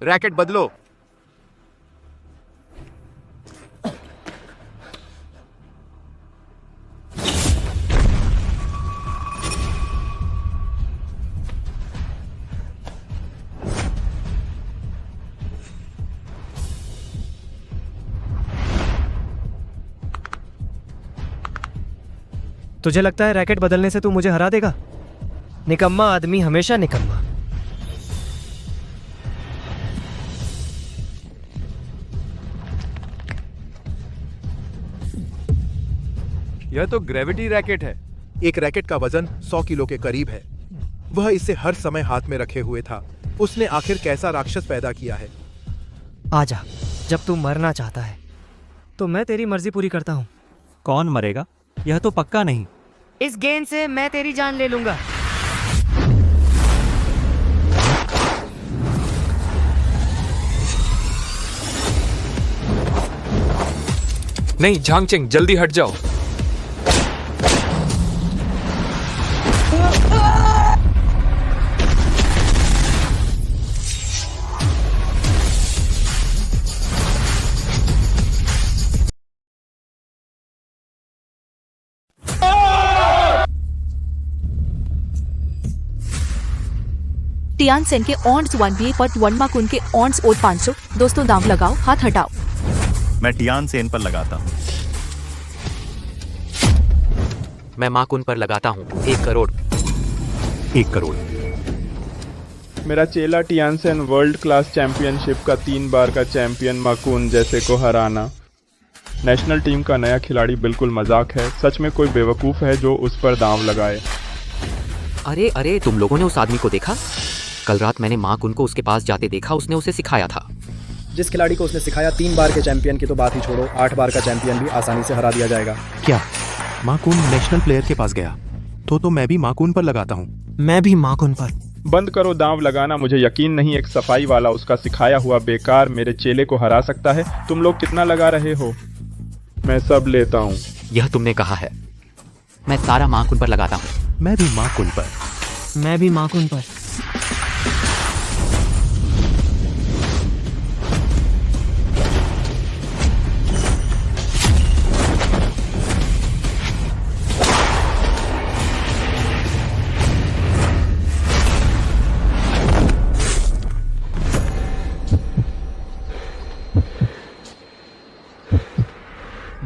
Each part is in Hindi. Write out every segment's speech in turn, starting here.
रैकेट बदलो। तुझे लगता है रैकेट बदलने से तू मुझे हरा देगा? निकम्मा आदमी हमेशा निकम्मा। यह तो ग्रेविटी रैकेट है। एक रैकेट का वजन 100 किलो के करीब है। वह इसे हर समय हाथ में रखे हुए था। उसने आखिर कैसा राक्षस पैदा किया है? आजा, जब तू मरना चाहता है तो मैं तेरी मर्जी पूरी करता हूँ। कौन मरेगा? यह तो पक्का नहीं। इस गेंद से मैं तेरी जान ले लूंगा। नहीं झांगचेंग, जल्दी हट जाओ। टियान सेन के ऑन्स 1 पर वनमा कुन के ऑन्स और 500। दोस्तों दांव लगाओ, हाथ हटाओ। मैं टियान सेन पर लगाता हूँ। मैं माकुन पर लगाता हूँ 1 करोड़। 1 करोड़। मेरा चेला टियानसेन वर्ल्ड क्लास चैंपियनशिप का 3 बार का चैंपियन माकुन जैसे को हराना। नेशनल टीम का नया खिलाड़ी बिल्कुल मजाक है। सच में कोई बेवकूफ़ है जो उस पर दांव लगाए। अरे अरे, तुम लोगों ने उस आदमी को देखा? कल रात मैंने माकुन को उसके पास जाते देखा। उसने उसे सिखाया था। जिस खिलाड़ी को उसने सिखाया 3 बार के चैंपियन की तो बात ही छोड़ो, 8 बार का चैंपियन भी आसानी से हरा दिया जाएगा। क्या माकुन नेशनल प्लेयर के पास गया? तो मैं भी माकुन पर लगाता हूँ। मैं भी माकुन पर। बंद करो दांव लगाना। मुझे यकीन नहीं एक सफाई वाला उसका सिखाया हुआ बेकार मेरे चेले को हरा सकता है। तुम लोग कितना लगा रहे हो? मैं सब लेता हूँ। यह तुमने कहा है। मैं सारा माकुन पर लगाता हूँ। मैं भी माकुन पर। मैं भी माकुन पर।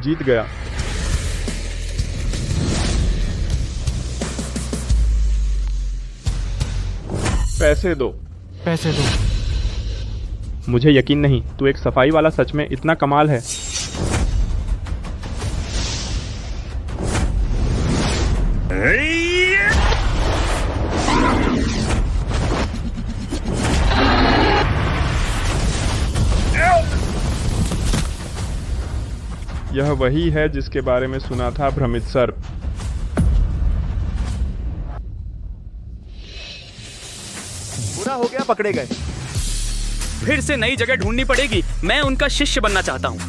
जीत गया। पैसे दो। पैसे दो। मुझे यकीन नहीं, तू एक सफाई वाला सच में इतना कमाल है। यह वही है जिसके बारे में सुना था, भ्रमित सर्प। बुरा हो गया, पकड़े गए। फिर से नई जगह ढूंढनी पड़ेगी। मैं उनका शिष्य बनना चाहता हूँ।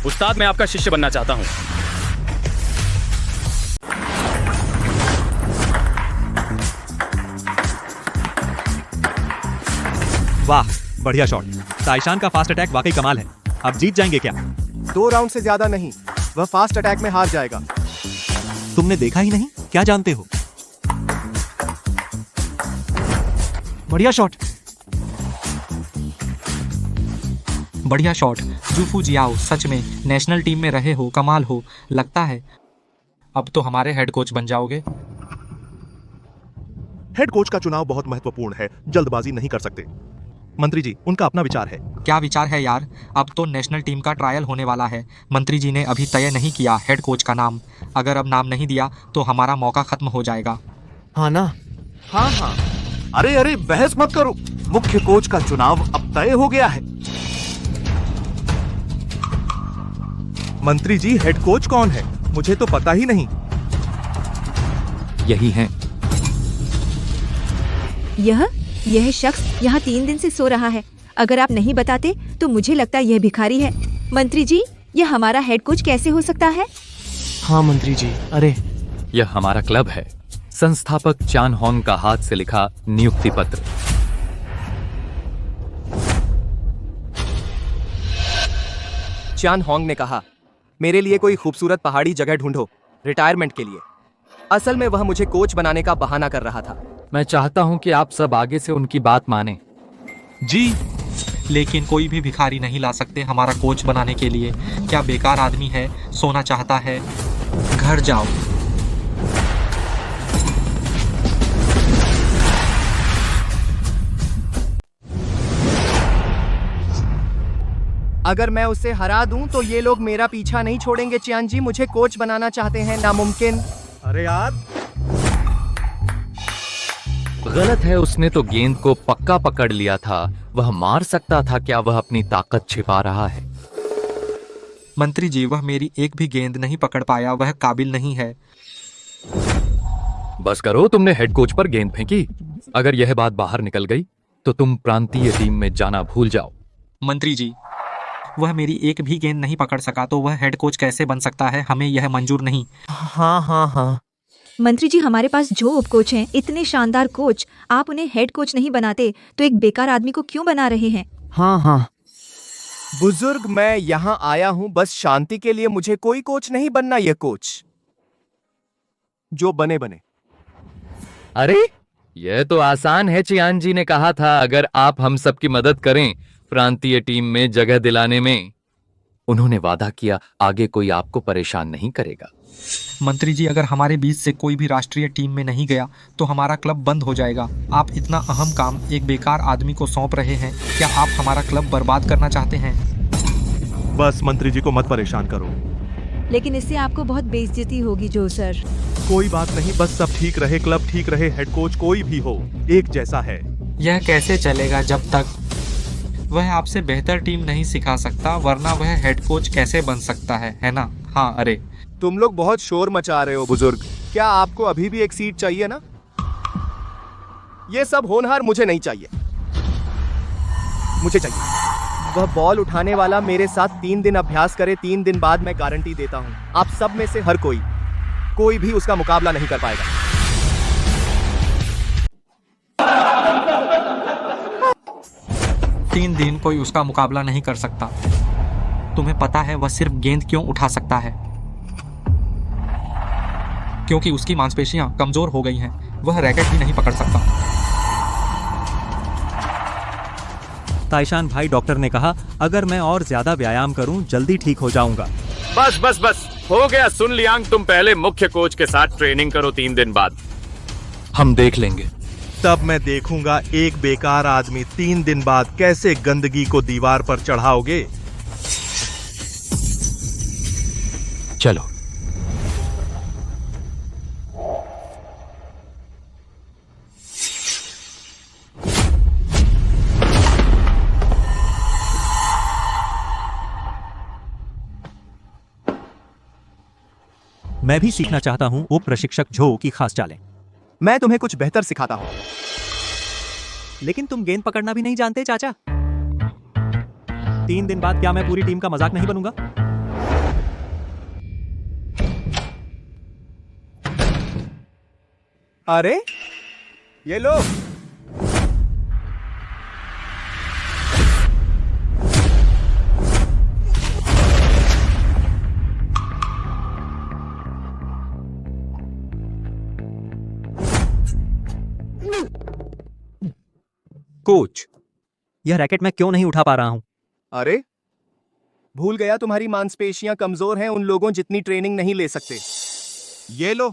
उस्ताद, मैं आपका शिष्य बनना चाहता हूँ। वाह, बढ़िया शॉट। ताइशान का फास्ट अटैक वाकई कमाल है। अब जीत जाएंगे क्या? 2 राउंड से ज्यादा नहीं। वह फास्ट अटैक में हार जाएगा। तुमने देखा ही नहीं, क्या जानते हो? बढ़िया शॉट। बढ़िया शॉट। जूफू जियाओ, सच में नेशनल टीम में रहे हो, कमाल हो। लगता है अब तो हमारे हेड कोच बन जाओगे। हेड कोच का चुनाव बहुत महत्वपूर्ण है, जल्दबाजी नहीं कर सकते। मंत्री जी, उनका अपना विचार है। क्या विचार है यार? अब तो नेशनल टीम का ट्रायल होने वाला है। मंत्री जी ने अभी तय नहीं किया हेड कोच का नाम। अगर अब नाम नहीं दिया तो हमारा मौका खत्म हो जाएगा। हाँ ना? हाँ हाँ। अरे अरे, बहस मत करो। मुख्य कोच का चुनाव अब तय हो गया है। मंत्री जी, हेड कोच कौन है? मुझे तो पता ही नहीं। यही है। यह शख्स यहाँ 3 दिन से सो रहा है। अगर आप नहीं बताते तो मुझे लगता यह भिखारी है। मंत्री जी, यह हमारा हेड कोच कैसे हो सकता है? हाँ मंत्री जी, अरे यह हमारा क्लब है। संस्थापक चान हॉन्ग का हाथ से लिखा नियुक्ति पत्र। चान होंग ने कहा, मेरे लिए कोई खूबसूरत पहाड़ी जगह ढूंढो रिटायरमेंट के लिए। असल में वह मुझे कोच बनाने का बहाना कर रहा था। मैं चाहता हूं कि आप सब आगे से उनकी बात मानें। जी, लेकिन कोई भी भिखारी नहीं ला सकते हमारा कोच बनाने के लिए। क्या बेकार आदमी है, सोना चाहता है। घर जाओ। अगर मैं उसे हरा दूं तो ये लोग मेरा पीछा नहीं छोड़ेंगे। चियान जी मुझे कोच बनाना चाहते हैं, नामुमकिन। अरे यार, गलत है, उसने तो गेंद को पक्का पकड़ लिया था। वह मार सकता था। क्या वह अपनी ताकत छिपा रहा है? मंत्री जी, वह मेरी एक भी गेंद नहीं पकड़ पाया। वह काबिल नहीं है। बस करो, तुमने हेड कोच पर गेंद फेंकी। अगर यह बात बाहर निकल गई तो तुम प्रांतीय टीम में जाना भूल जाओ। मंत्री जी, वह मेरी एक भी गेंद नहीं पकड़ सका तो वह हेड कोच कैसे बन सकता है? हमें यह मंजूर नहीं। हाँ। मंत्री जी, हमारे पास जो उप कोच हैं, इतने शानदार कोच, आप उन्हें हेड कोच नहीं बनाते तो एक बेकार आदमी को क्यों बना रहे हैं? हाँ। बुजुर्ग, मैं यहाँ आया हूँ बस शांति के लिए। मुझे कोई कोच नहीं बनना। यह कोच जो बने बने। अरे यह तो आसान है। चियान जी ने कहा था अगर आप हम सबकी मदद करें प्रांतीय टीम में जगह दिलाने में। उन्होंने वादा किया आगे कोई आपको परेशान नहीं करेगा। मंत्री जी, अगर हमारे बीच से कोई भी राष्ट्रीय टीम में नहीं गया तो हमारा क्लब बंद हो जाएगा। आप इतना अहम काम एक बेकार आदमी को सौंप रहे हैं। क्या आप हमारा क्लब बर्बाद करना चाहते हैं? बस मंत्री जी को मत परेशान करो। लेकिन इससे आपको बहुत बेइज्जती होगी जो सर। कोई बात नहीं, बस सब ठीक रहे, क्लब ठीक रहे, हेड कोच कोई भी हो एक जैसा है। यह कैसे चलेगा जब तक वह आपसे बेहतर टीम नहीं सिखा सकता, वरना वह हेड कोच कैसे बन सकता है ना? हाँ। अरे तुम लोग बहुत शोर मचा रहे हो बुजुर्ग। क्या आपको अभी भी एक सीट चाहिए ना? ये सब होनहार मुझे नहीं चाहिए। मुझे चाहिए वह बॉल उठाने वाला मेरे साथ 3 दिन अभ्यास करे। 3 दिन बाद मैं गारंटी देता हूँ आप सब में से हर कोई भी उसका मुकाबला नहीं कर पाएगा। 3 दिन कोई उसका मुकाबला नहीं कर सकता। तुम्हें पता है वह सिर्फ गेंद क्यों उठा सकता है? क्योंकि उसकी मांसपेशियां कमजोर हो गई हैं। वह रैकेट भी नहीं पकड़ सकता। ताइशान भाई, डॉक्टर ने कहा अगर मैं और ज्यादा व्यायाम करूं जल्दी ठीक हो जाऊंगा। बस हो गया। सुन लियांग, तुम पहले मुख्य कोच के साथ ट्रेनिंग करो 3 दिन बाद। हम देख लेंगे। तब मैं देखूंगा एक बेकार आदमी 3 दिन बाद कैसे गंदगी को दीवार पर चढ़ाओगे। चलो। मैं भी सीखना चाहता हूं उप प्रशिक्षक झो की खास चालें। मैं तुम्हें कुछ बेहतर सिखाता हूँ। लेकिन तुम गेंद पकड़ना भी नहीं जानते चाचा। 3 दिन बाद क्या मैं पूरी टीम का मजाक नहीं बनूंगा? अरे ये लो। कोच, यह रैकेट मैं क्यों नहीं उठा पा रहा हूं? अरे भूल गया, तुम्हारी मांसपेशियां कमजोर हैं। उन लोगों जितनी ट्रेनिंग नहीं ले सकते। ये लो।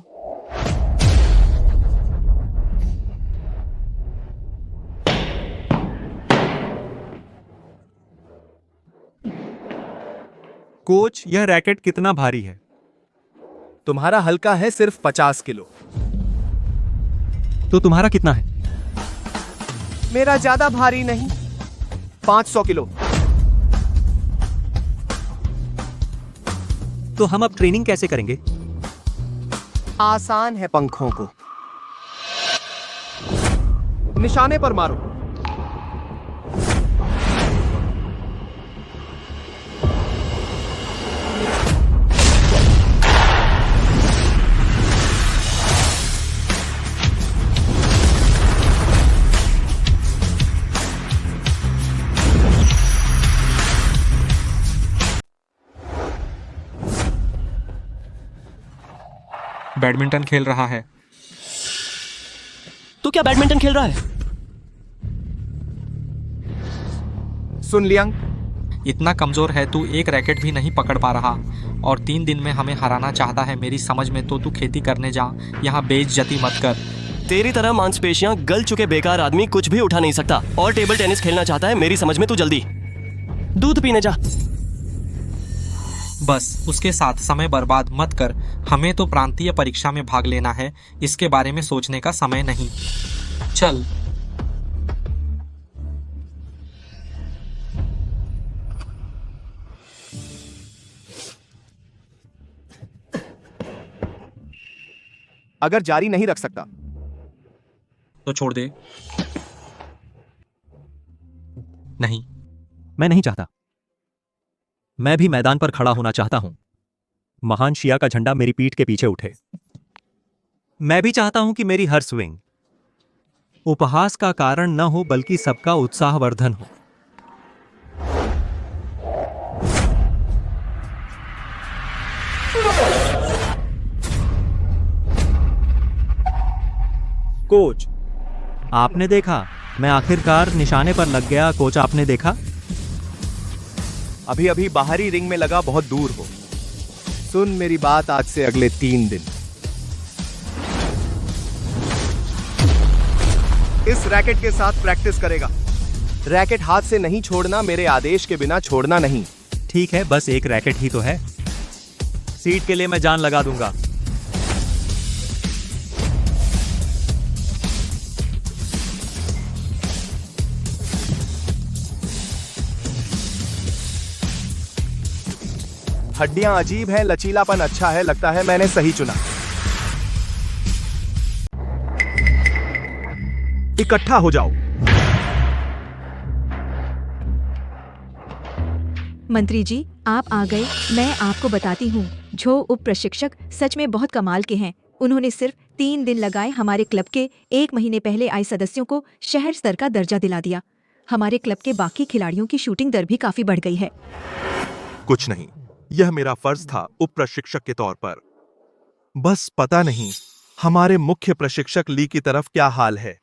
कोच, यह रैकेट कितना भारी है? तुम्हारा हल्का है, सिर्फ 50 किलो। तो तुम्हारा कितना है? मेरा ज्यादा भारी नहीं, 500 किलो। तो हम अब ट्रेनिंग कैसे करेंगे? आसान है, पंखों को निशाने पर मारो। बैडमिंटन खेल रहा है। तू क्या बैडमिंटन खेल रहा है? सुन लियांग, इतना कमजोर है तू, एक रैकेट भी नहीं पकड़ पा रहा और 3 दिन में हमें हराना चाहता है। मेरी समझ में तो तू खेती करने जा, यहाँ बेइज्जती मत कर। तेरी तरह मांसपेशियां गल चुके बेकार आदमी कुछ भी उठा नहीं सकता और टेबल टेनिस खेलना चाहता है। मेरी समझ में तू जल्दी दूध पीने जा। बस उसके साथ समय बर्बाद मत कर। हमें तो प्रांतीय परीक्षा में भाग लेना है, इसके बारे में सोचने का समय नहीं। चल। अगर जारी नहीं रख सकता तो छोड़ दे। नहीं, मैं नहीं चाहता। मैं भी मैदान पर खड़ा होना चाहता हूं। महान शिया का झंडा मेरी पीठ के पीछे उठे। मैं भी चाहता हूं कि मेरी हर स्विंग उपहास का कारण न हो बल्कि सबका उत्साहवर्धन हो। कोच, आपने देखा, मैं आखिरकार निशाने पर लग गया। कोच, आपने देखा? अभी अभी बाहरी रिंग में लगा, बहुत दूर हो। सुन मेरी बात, आज से अगले 3 दिन इस रैकेट के साथ प्रैक्टिस करेगा। रैकेट हाथ से नहीं छोड़ना, मेरे आदेश के बिना छोड़ना नहीं। ठीक है, बस एक रैकेट ही तो है। सीट के लिए मैं जान लगा दूंगा। हड्डियां अजीब है, लचीलापन अच्छा है। लगता है मैंने सही चुना। इकट्ठा हो जाओ। मंत्री जी, आप आ गए। मैं आपको बताती हूँ, जो उप प्रशिक्षक सच में बहुत कमाल के हैं। उन्होंने सिर्फ 3 दिन लगाए हमारे क्लब के 1 महीने पहले आए सदस्यों को शहर स्तर का दर्जा दिला दिया। हमारे क्लब के बाकी खिलाड़ियों की शूटिंग दर भी काफी बढ़ गई है। कुछ नहीं, यह मेरा फर्ज था उप प्रशिक्षक के तौर पर। बस पता नहीं हमारे मुख्य प्रशिक्षक ली की तरफ क्या हाल है।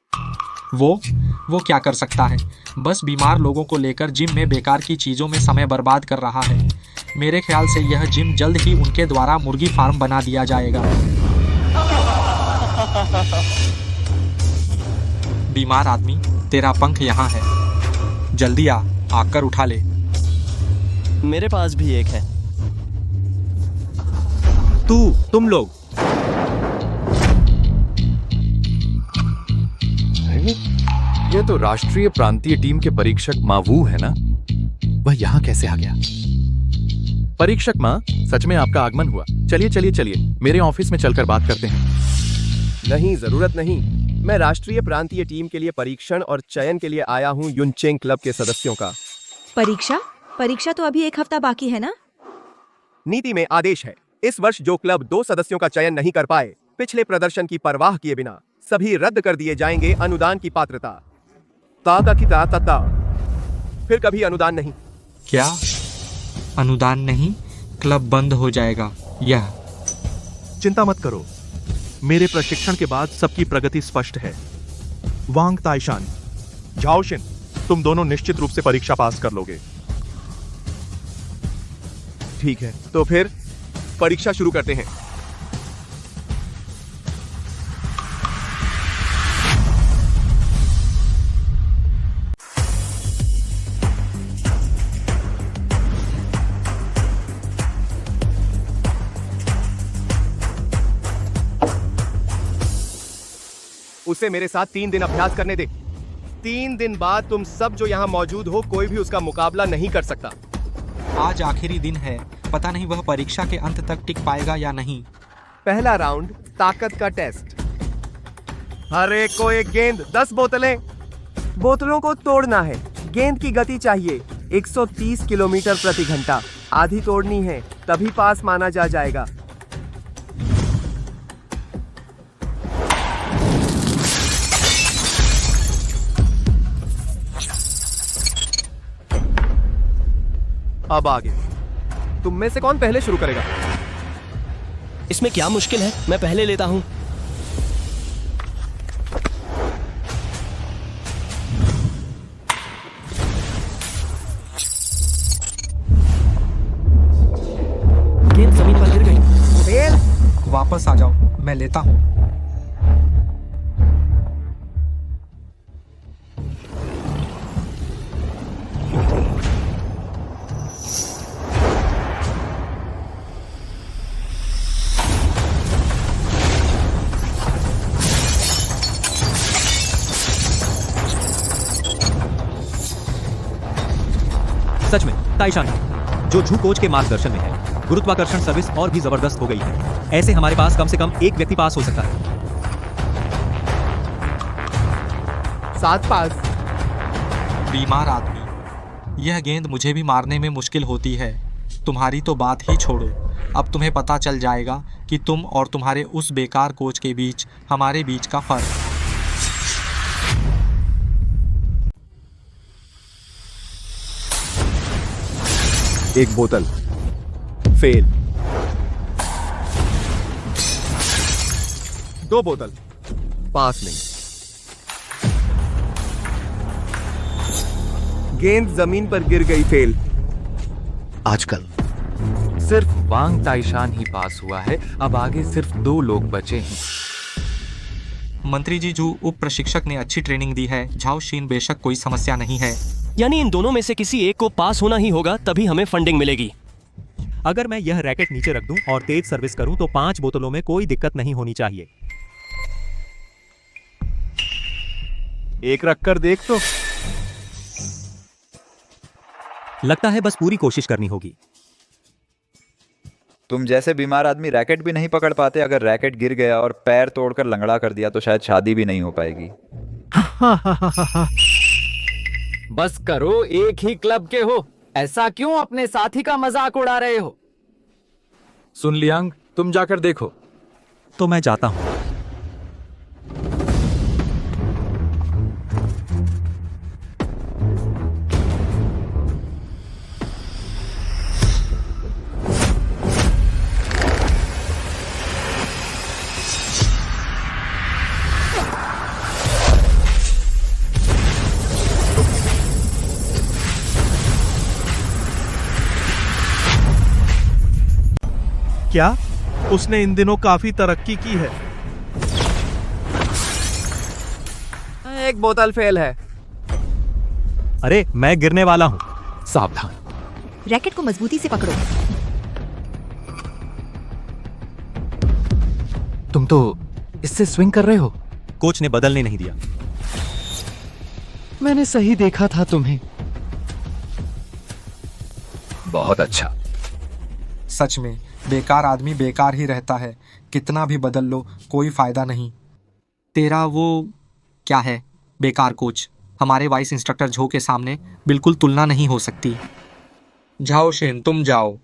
वो क्या कर सकता है? बस बीमार लोगों को लेकर जिम में बेकार की चीजों में समय बर्बाद कर रहा है। मेरे ख्याल से यह जिम जल्द ही उनके द्वारा मुर्गी फार्म बना दिया जाएगा। बीमार आदमी, तेरा पंख यहाँ है, जल्दी आकर उठा ले। मेरे पास भी एक है। तुम लोग ये तो राष्ट्रीय प्रांतीय टीम के परीक्षक मावू है ना? वह यहाँ कैसे आ गया? परीक्षक माँ, सच में आपका आगमन हुआ। चलिए चलिए चलिए, मेरे ऑफिस में चलकर बात करते हैं। नहीं, जरूरत नहीं। मैं राष्ट्रीय प्रांतीय टीम के लिए परीक्षण और चयन के लिए आया हूँ युनचेंग क्लब के सदस्यों का। परीक्षा तो अभी 1 हफ्ता बाकी है ना? नीति में आदेश है, इस वर्ष जो क्लब 2 सदस्यों का चयन नहीं कर पाए, पिछले प्रदर्शन की परवाह किए बिना सभी रद्द कर दिए जाएंगे। अनुदान की पात्रता ताता फिर कभी अनुदान नहीं। क्या अनुदान नहीं? क्लब बंद हो जाएगा। यह चिंता मत करो, मेरे प्रशिक्षण के बाद सबकी प्रगति स्पष्ट है। वांग ताइशान, झाओशिन, तुम दोनों निश्चित रूप से परीक्षा पास कर लोगे। ठीक है, तो फिर परीक्षा शुरू करते हैं। उसे मेरे साथ 3 दिन अभ्यास करने दे। 3 दिन बाद तुम सब जो यहाँ मौजूद हो, कोई भी उसका मुकाबला नहीं कर सकता। आज आखिरी दिन है, पता नहीं वह परीक्षा के अंत तक टिक पाएगा या नहीं। पहला राउंड, ताकत का टेस्ट। हर एक को एक गेंद, 10 बोतलें। बोतलों को तोड़ना है। गेंद की गति चाहिए 130 किलोमीटर प्रति घंटा। आधी तोड़नी है, तभी पास माना जाएगा। अब आगे, तुम में से कौन पहले शुरू करेगा? इसमें क्या मुश्किल है, मैं पहले लेता हूँ। गेंद जमीन पर गिर गई। फेल। वापस आ जाओ, मैं लेता हूँ। सच में ताइशान जो झू कोच के मार्गदर्शन में है, गुरुत्वाकर्षण सर्विस और भी जबरदस्त हो गई है। ऐसे हमारे पास कम से कम एक व्यक्ति पास हो सकता है। 7 पास। बीमार आदमी, यह गेंद मुझे भी मारने में मुश्किल होती है। तुम्हारी तो बात ही छोड़ो, अब तुम्हें पता चल जाएगा कि तुम और तुम्हारे उस बेकार कोच के बीच हमारे बीच का फर्क। एक बोतल। फेल। 2 बोतल। पास नहीं। गेंद जमीन पर गिर गई। फेल। आजकल सिर्फ वांग ताइशान ही पास हुआ है, अब आगे सिर्फ 2 लोग बचे हैं। मंत्री जी, जो उप प्रशिक्षक ने अच्छी ट्रेनिंग दी है, झाओ शीन बेशक कोई समस्या नहीं है। यानी इन दोनों में से किसी एक को पास होना ही होगा, तभी हमें फंडिंग मिलेगी। अगर मैं यह रैकेट नीचे रख दूं और तेज सर्विस करूं तो 5 बोतलों में कोई दिक्कत नहीं होनी चाहिए। एक रखकर देख तो। लगता है बस पूरी कोशिश करनी होगी। तुम जैसे बीमार आदमी रैकेट भी नहीं पकड़ पाते। अगर रैकेट गिर गया और पैर तोड़कर लंगड़ा कर दिया तो शायद शादी भी नहीं हो पाएगी। बस करो, एक ही क्लब के हो, ऐसा क्यों अपने साथी का मजाक उड़ा रहे हो? सुन लियांग, तुम जाकर देखो। तो मैं जाता हूं। क्या उसने इन दिनों काफी तरक्की की है? एक बोतल फेल है। अरे मैं गिरने वाला हूं, सावधान। रैकेट को मजबूती से पकड़ो। तुम तो इससे स्विंग कर रहे हो। कोच ने बदलने नहीं दिया। मैंने सही देखा था तुम्हें। बहुत अच्छा। सच में बेकार आदमी बेकार ही रहता है, कितना भी बदल लो कोई फायदा नहीं। तेरा वो क्या है, बेकार कोच हमारे वाइस इंस्ट्रक्टर झो के सामने बिल्कुल तुलना नहीं हो सकती। जाओ शेन, तुम जाओ।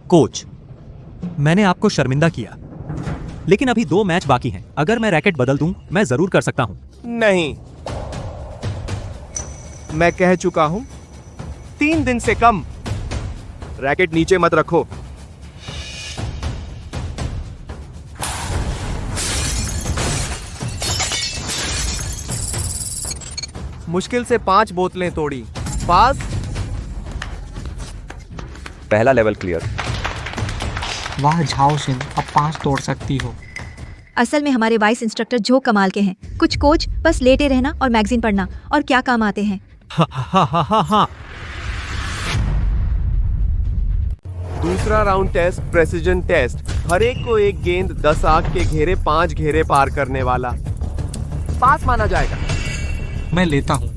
कोच, मैंने आपको शर्मिंदा किया, लेकिन अभी 2 मैच बाकी हैं। अगर मैं रैकेट बदल दूं, मैं जरूर कर सकता हूं। नहीं, मैं कह चुका हूं 3 दिन से कम। रैकेट नीचे मत रखो। मुश्किल से 5 बोतलें तोड़ी। पास। पहला लेवल क्लियर। वाह झाओ शिन, अब 5 तोड़ सकती हो। असल में हमारे वाइस इंस्ट्रक्टर जो कमाल के हैं। कुछ कोच बस लेटे रहना और मैगजीन पढ़ना और क्या काम आते हैं। दूसरा राउंड टेस्ट प्रेसिजन टेस्ट। हर एक को एक गेंद 10 आंख के घेरे 5 घेरे पार करने वाला। पास माना जाएगा। मैं लेता हूं।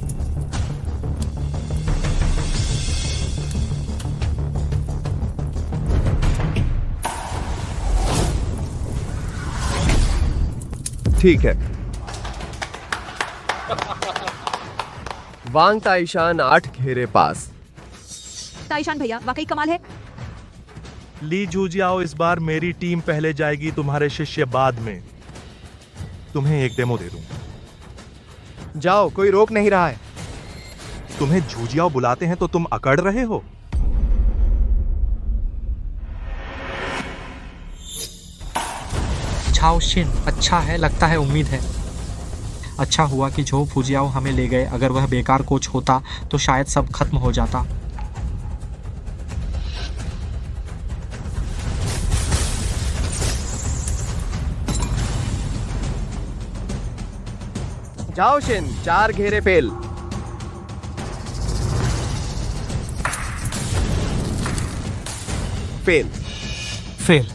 ठीक है। वांग ताइशान 8 घेरे पास। ताइशान भैया वाकई कमाल है। ली जूजियाओ, इस बार मेरी टीम पहले जाएगी, तुम्हारे शिष्य बाद में। तुम्हें एक डेमो दे दूं। जाओ, कोई रोक नहीं रहा है। तुम्हें झूझियाओ बुलाते हैं तो तुम अकड़ रहे हो। झाओशिन, अच्छा है, लगता है उम्मीद है। अच्छा हुआ कि झो फुजियाओ हमें ले गए, अगर वह बेकार कोच होता तो शायद सब खत्म हो जाता। जाओ शिन, 4 घेरे फेल। फेल। फेल।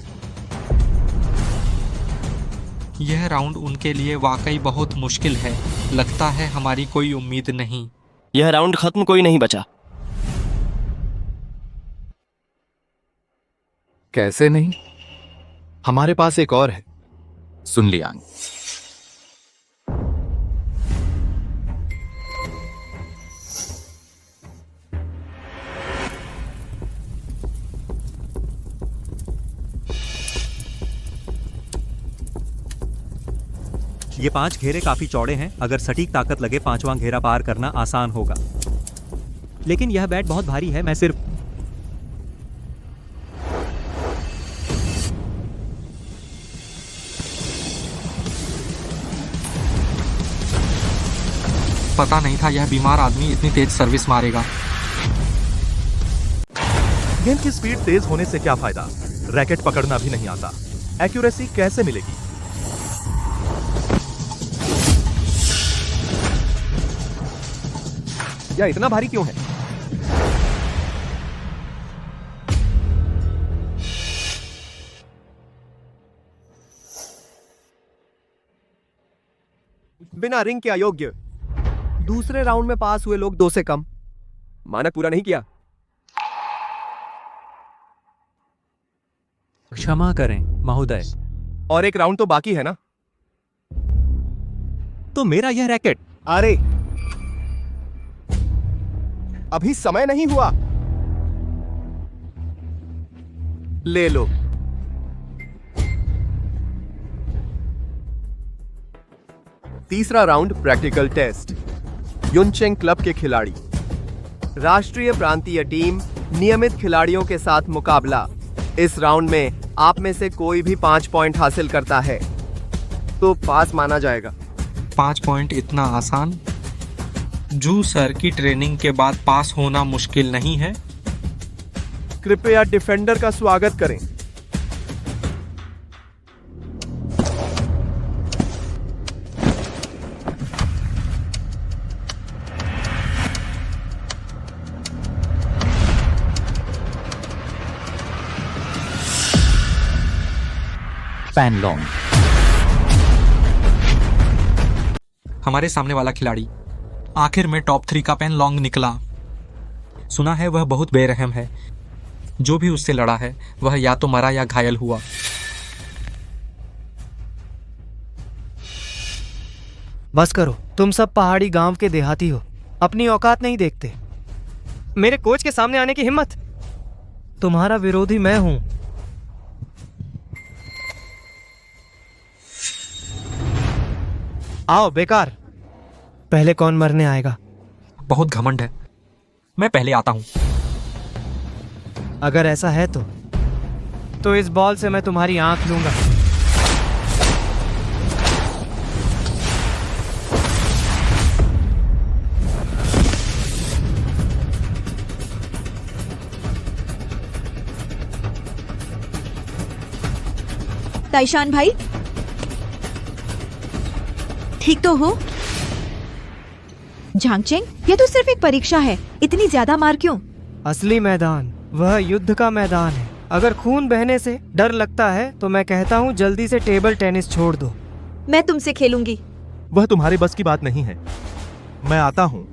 यह राउंड उनके लिए वाकई बहुत मुश्किल है। लगता है हमारी कोई उम्मीद नहीं। यह राउंड खत्म, कोई नहीं बचा। कैसे नहीं? हमारे पास एक और है। सुन लियांग, ये 5 घेरे काफी चौड़े हैं। अगर सटीक ताकत लगे 5वां घेरा पार करना आसान होगा, लेकिन यह बैट बहुत भारी है। मैं सिर्फ पता नहीं था यह बीमार आदमी इतनी तेज सर्विस मारेगा। गेंद की स्पीड तेज होने से क्या फायदा, रैकेट पकड़ना भी नहीं आता। एक्यूरेसी कैसे मिलेगी? यह इतना भारी क्यों है? बिना रिंग के अयोग्य। दूसरे राउंड में पास हुए लोग 2 से कम। मानक पूरा नहीं किया। क्षमा करें महोदय। और एक राउंड तो बाकी है ना? तो मेरा यह रैकेट। अरे अभी समय नहीं हुआ। ले लो। तीसरा राउंड प्रैक्टिकल टेस्ट। युनचेंग क्लब के खिलाड़ी। राष्ट्रीय प्रांतीय टीम नियमित खिलाड़ियों के साथ मुकाबला। इस राउंड में आप में से कोई भी 5 पॉइंट हासिल करता है तो पास माना जाएगा। 5 पॉइंट इतना आसान? जू सर की ट्रेनिंग के बाद पास होना मुश्किल नहीं है। कृपया डिफेंडर का स्वागत करें। पैनलॉन्ग। हमारे सामने वाला खिलाड़ी आखिर में टॉप 3 का पेन लॉन्ग निकला। सुना है वह बहुत बेरहम है। जो भी उससे लड़ा है वह या तो मरा या घायल हुआ। बस करो, तुम सब पहाड़ी गांव के देहाती हो, अपनी औकात नहीं देखते। मेरे कोच के सामने आने की हिम्मत? तुम्हारा विरोधी मैं हूं। आओ बेकार। पहले कौन मरने आएगा? बहुत घमंड है, मैं पहले आता हूं। अगर ऐसा है तो इस बॉल से मैं तुम्हारी आंख लूंगा। ताइशान भाई, ठीक तो हो? झांगचेंग, यह तो सिर्फ एक परीक्षा है, इतनी ज्यादा मार क्यों? असली मैदान वह युद्ध का मैदान है। अगर खून बहने से डर लगता है तो मैं कहता हूँ जल्दी से टेबल टेनिस छोड़ दो। मैं तुमसे खेलूंगी। वह तुम्हारे बस की बात नहीं है। मैं आता हूं।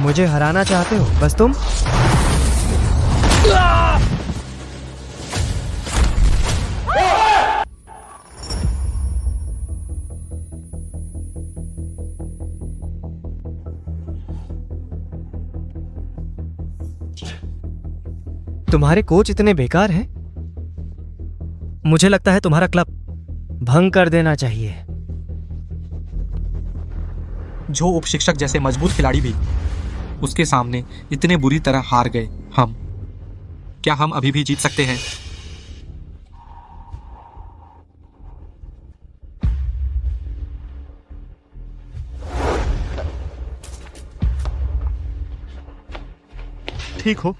मुझे हराना चाहते हो बस तुम? तुम्हारे कोच इतने बेकार हैं? मुझे लगता है तुम्हारा क्लब भंग कर देना चाहिए। जो उप शिक्षक जैसे मजबूत खिलाड़ी भी उसके सामने इतने बुरी तरह हार गए, क्या हम अभी भी जीत सकते हैं? ठीक हो?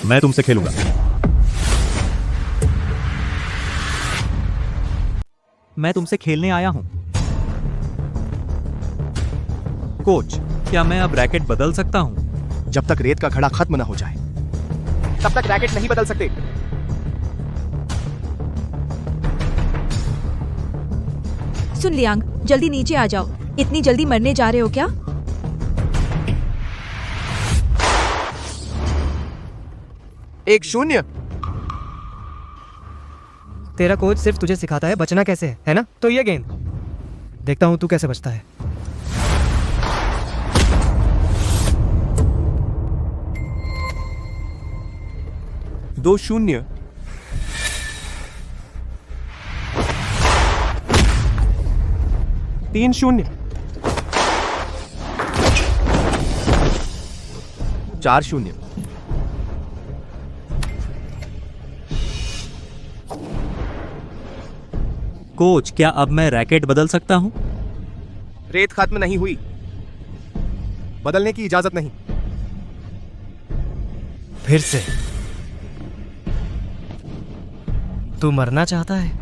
मैं तुमसे खेलूंगा। मैं तुमसे खेलने आया हूं। कोच, क्या मैं अब रैकेट बदल सकता हूं? जब तक रेत का घड़ा खत्म ना हो जाए तब तक रैकेट नहीं बदल सकते। सुन लियांग, जल्दी नीचे आ जाओ। इतनी जल्दी मरने जा रहे हो क्या? एक शून्य। तेरा कोच सिर्फ तुझे सिखाता है बचना कैसे है ना? तो ये गेंद देखता हूं तू कैसे बचता है। दो शून्य। तीन शून्य। चार शून्य। कोच, क्या अब मैं रैकेट बदल सकता हूं? रेत खत्म नहीं हुई, बदलने की इजाजत नहीं। फिर से तू मरना चाहता है?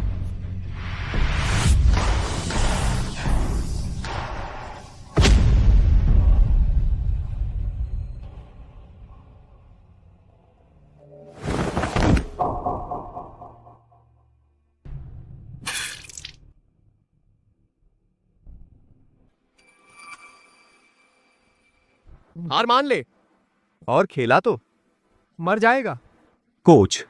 हार मान ले और खेला तो मर जाएगा। कोच,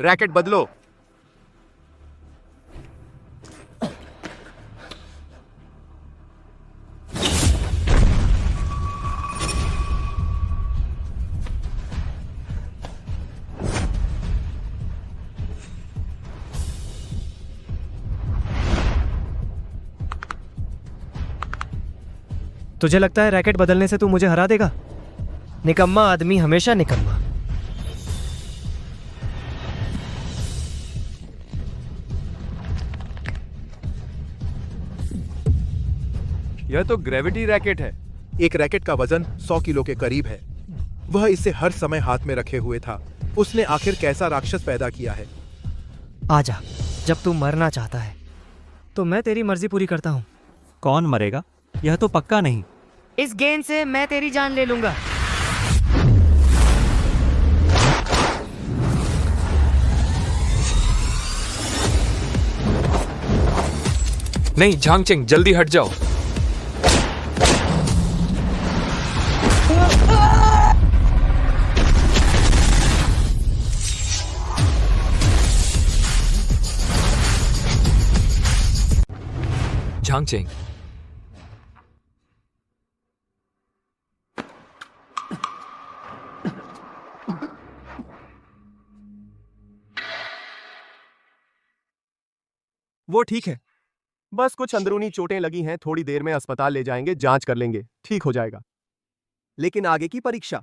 रैकेट बदलो। तुझे लगता है रैकेट बदलने से तू मुझे हरा देगा? निकम्मा आदमी हमेशा निकम्मा। यह तो ग्रेविटी रैकेट है। एक रैकेट का वजन 100 किलो के करीब है। वह इसे हर समय हाथ में रखे हुए था। उसने आखिर कैसा राक्षस पैदा किया है? आजा, जब तू मरना चाहता है तो मैं तेरी मर्जी पूरी करता हूं। कौन मरेगा? यह तो पक्का नहीं। इस गेंद से मैं तेरी जान ले लूंगा। नहीं झांगचेंग, जल्दी हट जाओ। झांगचेंग, वो ठीक है, बस कुछ अंदरूनी चोटें लगी हैं। थोड़ी देर में अस्पताल ले जाएंगे, जांच कर लेंगे, ठीक हो जाएगा। लेकिन आगे की परीक्षा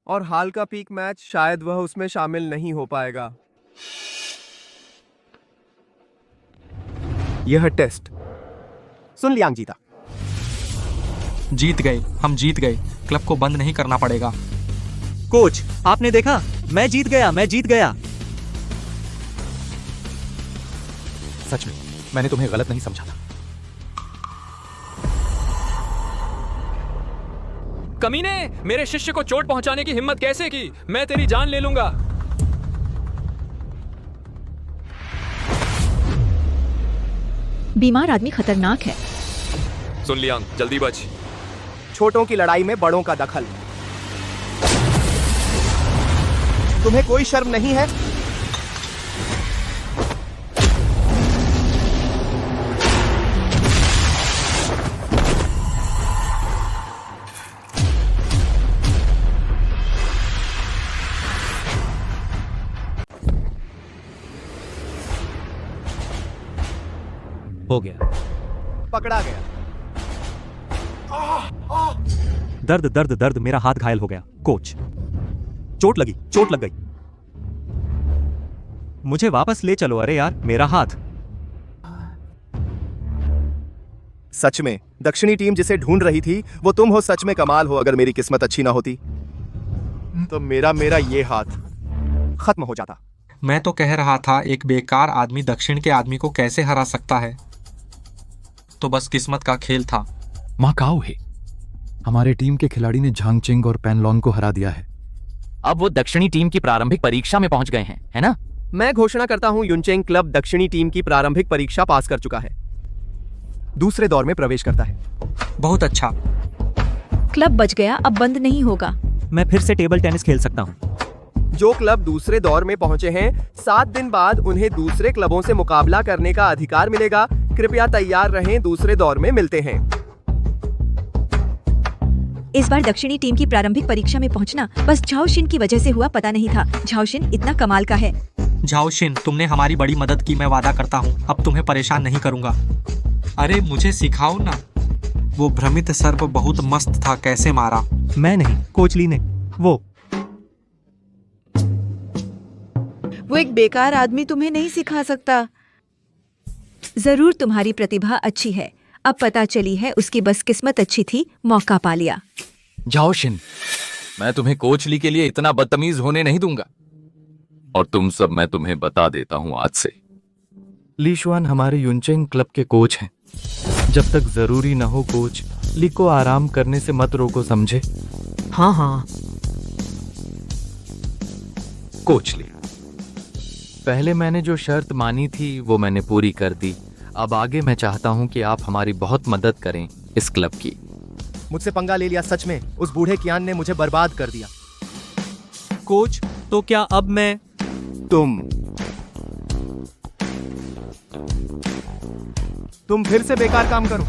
और हाल का पीक मैच, शायद वह उसमें शामिल नहीं हो पाएगा। यह टेस्ट सुन लियांग जीता। जीत गए, हम जीत गए। क्लब को बंद नहीं करना पड़ेगा। कोच, आपने देखा? मैं जीत गया, मैं जीत गया। सच में मैंने तुम्हें गलत नहीं समझा था। कमीने, मेरे शिष्य को चोट पहुंचाने की हिम्मत कैसे की? मैं तेरी जान ले लूंगा। बीमार आदमी खतरनाक है। सुन लियांग, जल्दी बच। छोटों की लड़ाई में बड़ों का दखल। तुम्हें कोई शर्म नहीं है? हो गया। पकड़ा गया। दर्द दर्द दर्द, मेरा हाथ घायल हो गया। कोच, चोट लगी, चोट लग गई। मुझे वापस ले चलो। अरे यार, मेरा हाथ। सच में दक्षिणी टीम जिसे ढूंढ रही थी वो तुम हो। सच में कमाल हो। अगर मेरी किस्मत अच्छी ना होती तो मेरा ये हाथ खत्म हो जाता। मैं तो कह रहा था एक बेकार आदमी दक्षिण के आदमी को कैसे हरा सकता है। तो बस किस्मत का खेल था। माकाओ है। हमारे टीम के खिलाड़ी ने झांग चिंग और पेनलॉन को हरा दिया है। अब वो दक्षिणी टीम की प्रारंभिक परीक्षा में पहुंच गए हैं, है ना? मैं घोषणा करता हूं युनचेंग क्लब दक्षिणी टीम की प्रारंभिक परीक्षा पास कर चुका है, दूसरे दौर में प्रवेश करता है। बहुत अच्छा। क्लब बच गया, अब बंद नहीं होगा। मैं फिर से टेबल टेनिस खेल सकता हूँ। जो क्लब दूसरे दौर में पहुंचे हैं 7 दिन बाद उन्हें दूसरे क्लबों से मुकाबला करने का अधिकार मिलेगा। कृपया तैयार रहें, दूसरे दौर में मिलते हैं। इस बार दक्षिणी टीम की प्रारंभिक परीक्षा में पहुंचना बस झाओशिन की वजह से हुआ, पता नहीं था झाओशिन इतना कमाल का है। झाओशिन, तुमने हमारी बड़ी मदद की, मैं वादा करता हूँ अब तुम्हें परेशान नहीं करूंगा। अरे मुझे सिखाओ ना। वो भ्रमित सर्प बहुत मस्त था, कैसे मारा? मैं नहीं, कोच ली ने। वो एक बेकार आदमी तुम्हें नहीं सिखा सकता। जरूर तुम्हारी प्रतिभा अच्छी है, अब पता चली है उसकी बस किस्मत अच्छी थी, मौका पा लिया। झाओशिन, मैं तुम्हें कोच ली के लिए इतना बदतमीज होने नहीं दूंगा। और तुम सब, मैं तुम्हें बता देता हूं आज से, ली शुआन हमारे युनचेंग क्लब के कोच हैं। जब तक जरूरी ना हो कोच, ली को आराम करने से मत रोको, समझे? हाँ हाँ। कोच ली, पहले मैंने जो शर्त मानी थी वो मैंने पूरी कर दी। अब आगे मैं चाहता हूं कि आप हमारी बहुत मदद करें इस क्लब की। मुझसे पंगा ले लिया, सच में उस बूढ़े कियान ने मुझे बर्बाद कर दिया। कोच, तो क्या अब मैं? तुम फिर से बेकार काम करो।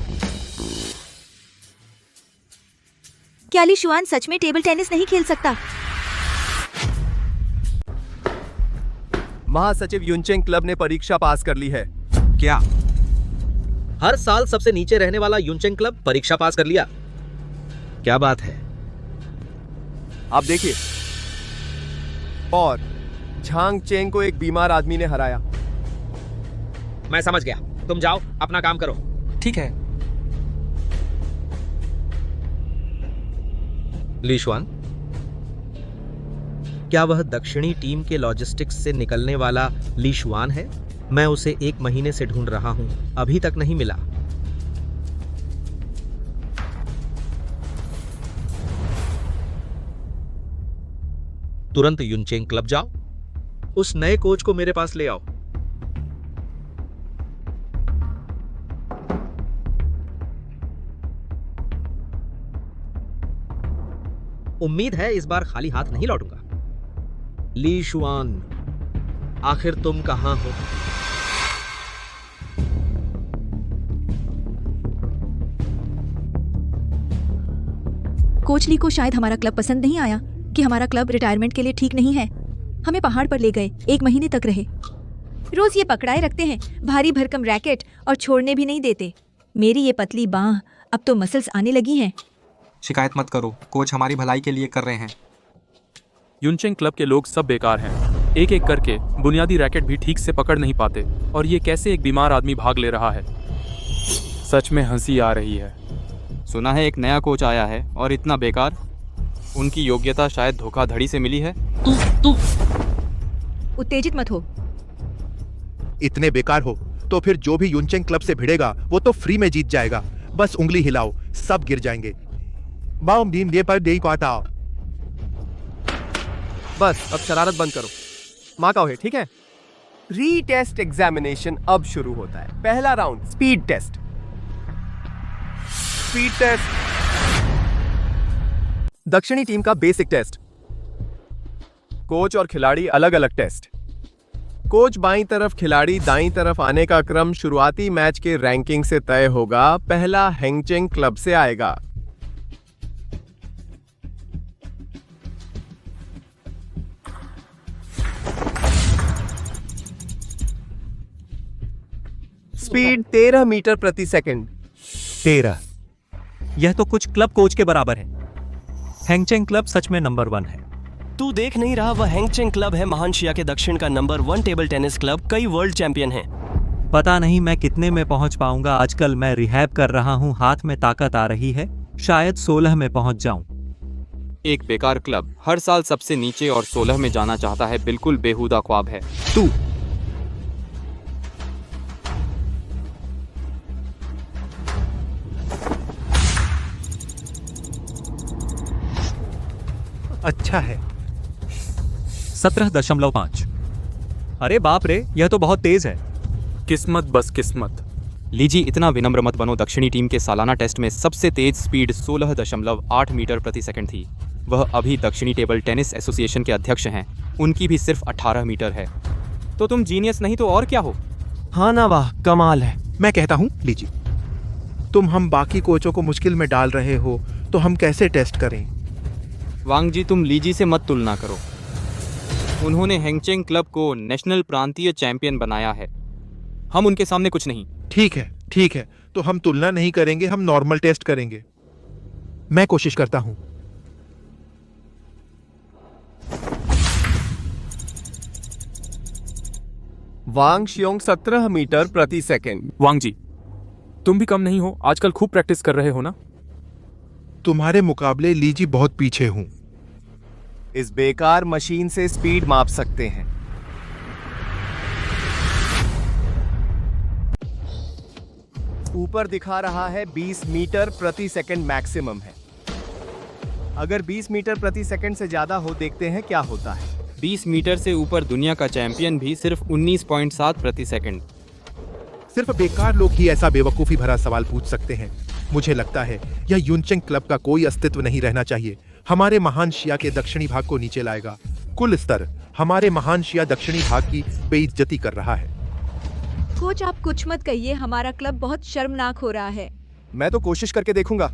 क्या ली शुआन सच में टेबल टेनिस नहीं खेल सकता? महासचिव युनचेंग क्लब ने परीक्षा पास कर ली है। क्या? हर साल सबसे नीचे रहने वाला युनचेंग क्लब परीक्षा पास कर लिया। क्या बात है। आप देखिए, और झांग चेंग को एक बीमार आदमी ने हराया। मैं समझ गया, तुम जाओ अपना काम करो। ठीक है। ली शुआन, क्या वह दक्षिणी टीम के लॉजिस्टिक्स से निकलने वाला ली शुआन है? मैं उसे 1 महीने से ढूंढ रहा हूं, अभी तक नहीं मिला। तुरंत युनचेंग क्लब जाओ, उस नए कोच को मेरे पास ले आओ। उम्मीद है इस बार खाली हाथ नहीं लौटूंगा। ली शुआन, आखिर तुम कहां हो? कोच ली को शायद हमारा क्लब पसंद नहीं आया कि हमारा क्लब रिटायरमेंट के लिए ठीक नहीं है। हमें पहाड़ पर ले गए, 1 महीने तक रहे। रोज ये पकड़ाए रखते हैं, भारी भरकम रैकेट, और छोड़ने भी नहीं देते। मेरी ये पतली बांह, अब तो मसल्स आने लगी हैं। शिकायत मत करो, कोच हमारी भलाई के लिए कर रहे हैं। युनचेंग क्लब के लोग सब बेकार हैं। एक एक करके बुनियादी रैकेट भी ठीक से पकड़ नहीं पाते, और ये कैसे एक बीमार आदमी भाग ले रहा है। सच में हंसी आ रही है। सुना है एक नया कोच आया है और इतना बेकार। उनकी योग्यता शायद धोखाधड़ी से मिली है। उत्तेजित मत हो। इतने बेकार हो तो फिर जो भी युनचेंग क्लब से भिड़ेगा वो तो फ्री में जीत जाएगा। बस उंगली हिलाओ, सब गिर जाएंगे। बाउम दीन दे पर दे को आता। बस अब शरारत बंद करो। माँ का है, ठीक है? रीटेस्ट एग्जामिनेशन अब शुरू होता है। पहला round speed test. Speed test दक्षिणी टीम का बेसिक टेस्ट। कोच और खिलाड़ी अलग अलग टेस्ट। कोच बाईं तरफ, खिलाड़ी दाईं तरफ आने का क्रम शुरुआती मैच के रैंकिंग से तय होगा। पहला हेंगचेंग क्लब से आएगा। स्पीड 13 मीटर प्रति सेकंड। 13। यह तो कुछ क्लब कोच के बराबर है। हैंगचेंग क्लब सच में नंबर 1 है। तू देख नहीं रहा, वह हैंगचेंग क्लब है महान शिया के दक्षिण का नंबर 1 टेबल टेनिस क्लब, कई वर्ल्ड चैंपियन है। पता नहीं मैं कितने में पहुंच पाऊंगा। आजकल मैं रिहैब कर रहा हूं, हाथ में ताकत आ रही है, शायद 16 में पहुंच जाऊं। एक बेकार क्लब हर साल सबसे नीचे और 16 में जाना चाहता है, बिल्कुल बेहुदा ख्वाब है। तू अच्छा है। 17.5। अरे बाप रे, यह तो बहुत तेज है। किस्मत बस किस्मत। लीजी इतना विनम्र मत बनो। दक्षिणी टीम के सालाना टेस्ट में सबसे तेज स्पीड 16.8 मीटर प्रति सेकंड थी। वह अभी दक्षिणी टेबल टेनिस एसोसिएशन के अध्यक्ष हैं, उनकी भी सिर्फ 18 मीटर है। तो तुम जीनियस नहीं तो और क्या हो? हाँ ना, वाह कमाल है। मैं कहता हूं लीजिए, तुम हम बाकी कोचों को मुश्किल में डाल रहे हो, तो हम कैसे टेस्ट करें? वांग जी, तुम लीजी से मत तुलना करो। उन्होंने हैंगचेंग क्लब को नेशनल प्रांतीय चैंपियन बनाया है, हम उनके सामने कुछ नहीं। ठीक है, तो हम तुलना नहीं करेंगे, हम नॉर्मल टेस्ट करेंगे। मैं कोशिश करता हूं। वांग शियोंग 17 मीटर प्रति सेकंड। वांग जी, तुम भी कम नहीं हो, आजकल खूब प्रैक्टिस कर रहे हो ना? तुम्हारे मुकाबले लीजी बहुत पीछे हूं। इस बेकार मशीन से स्पीड माप सकते हैं। ऊपर दिखा रहा है 20 मीटर प्रति सेकंड मैक्सिमम है। अगर 20 मीटर प्रति सेकंड से ज्यादा हो, देखते हैं क्या होता है। 20 मीटर से ऊपर दुनिया का चैंपियन भी सिर्फ 19.7 प्रति सेकंड। सिर्फ बेकार लोग ही ऐसा बेवकूफी भरा सवाल पूछ सकते हैं। मुझे लगता है यह यूनचेंग क्लब का कोई अस्तित्व नहीं रहना चाहिए। हमारे महान शिया के दक्षिणी भाग को नीचे लाएगा। कुल स्तर हमारे महान शिया दक्षिणी भाग की बेइज्जती कर रहा है। कोच आप कुछ मत कहिए, हमारा क्लब बहुत शर्मनाक हो रहा है। मैं तो कोशिश करके देखूंगा।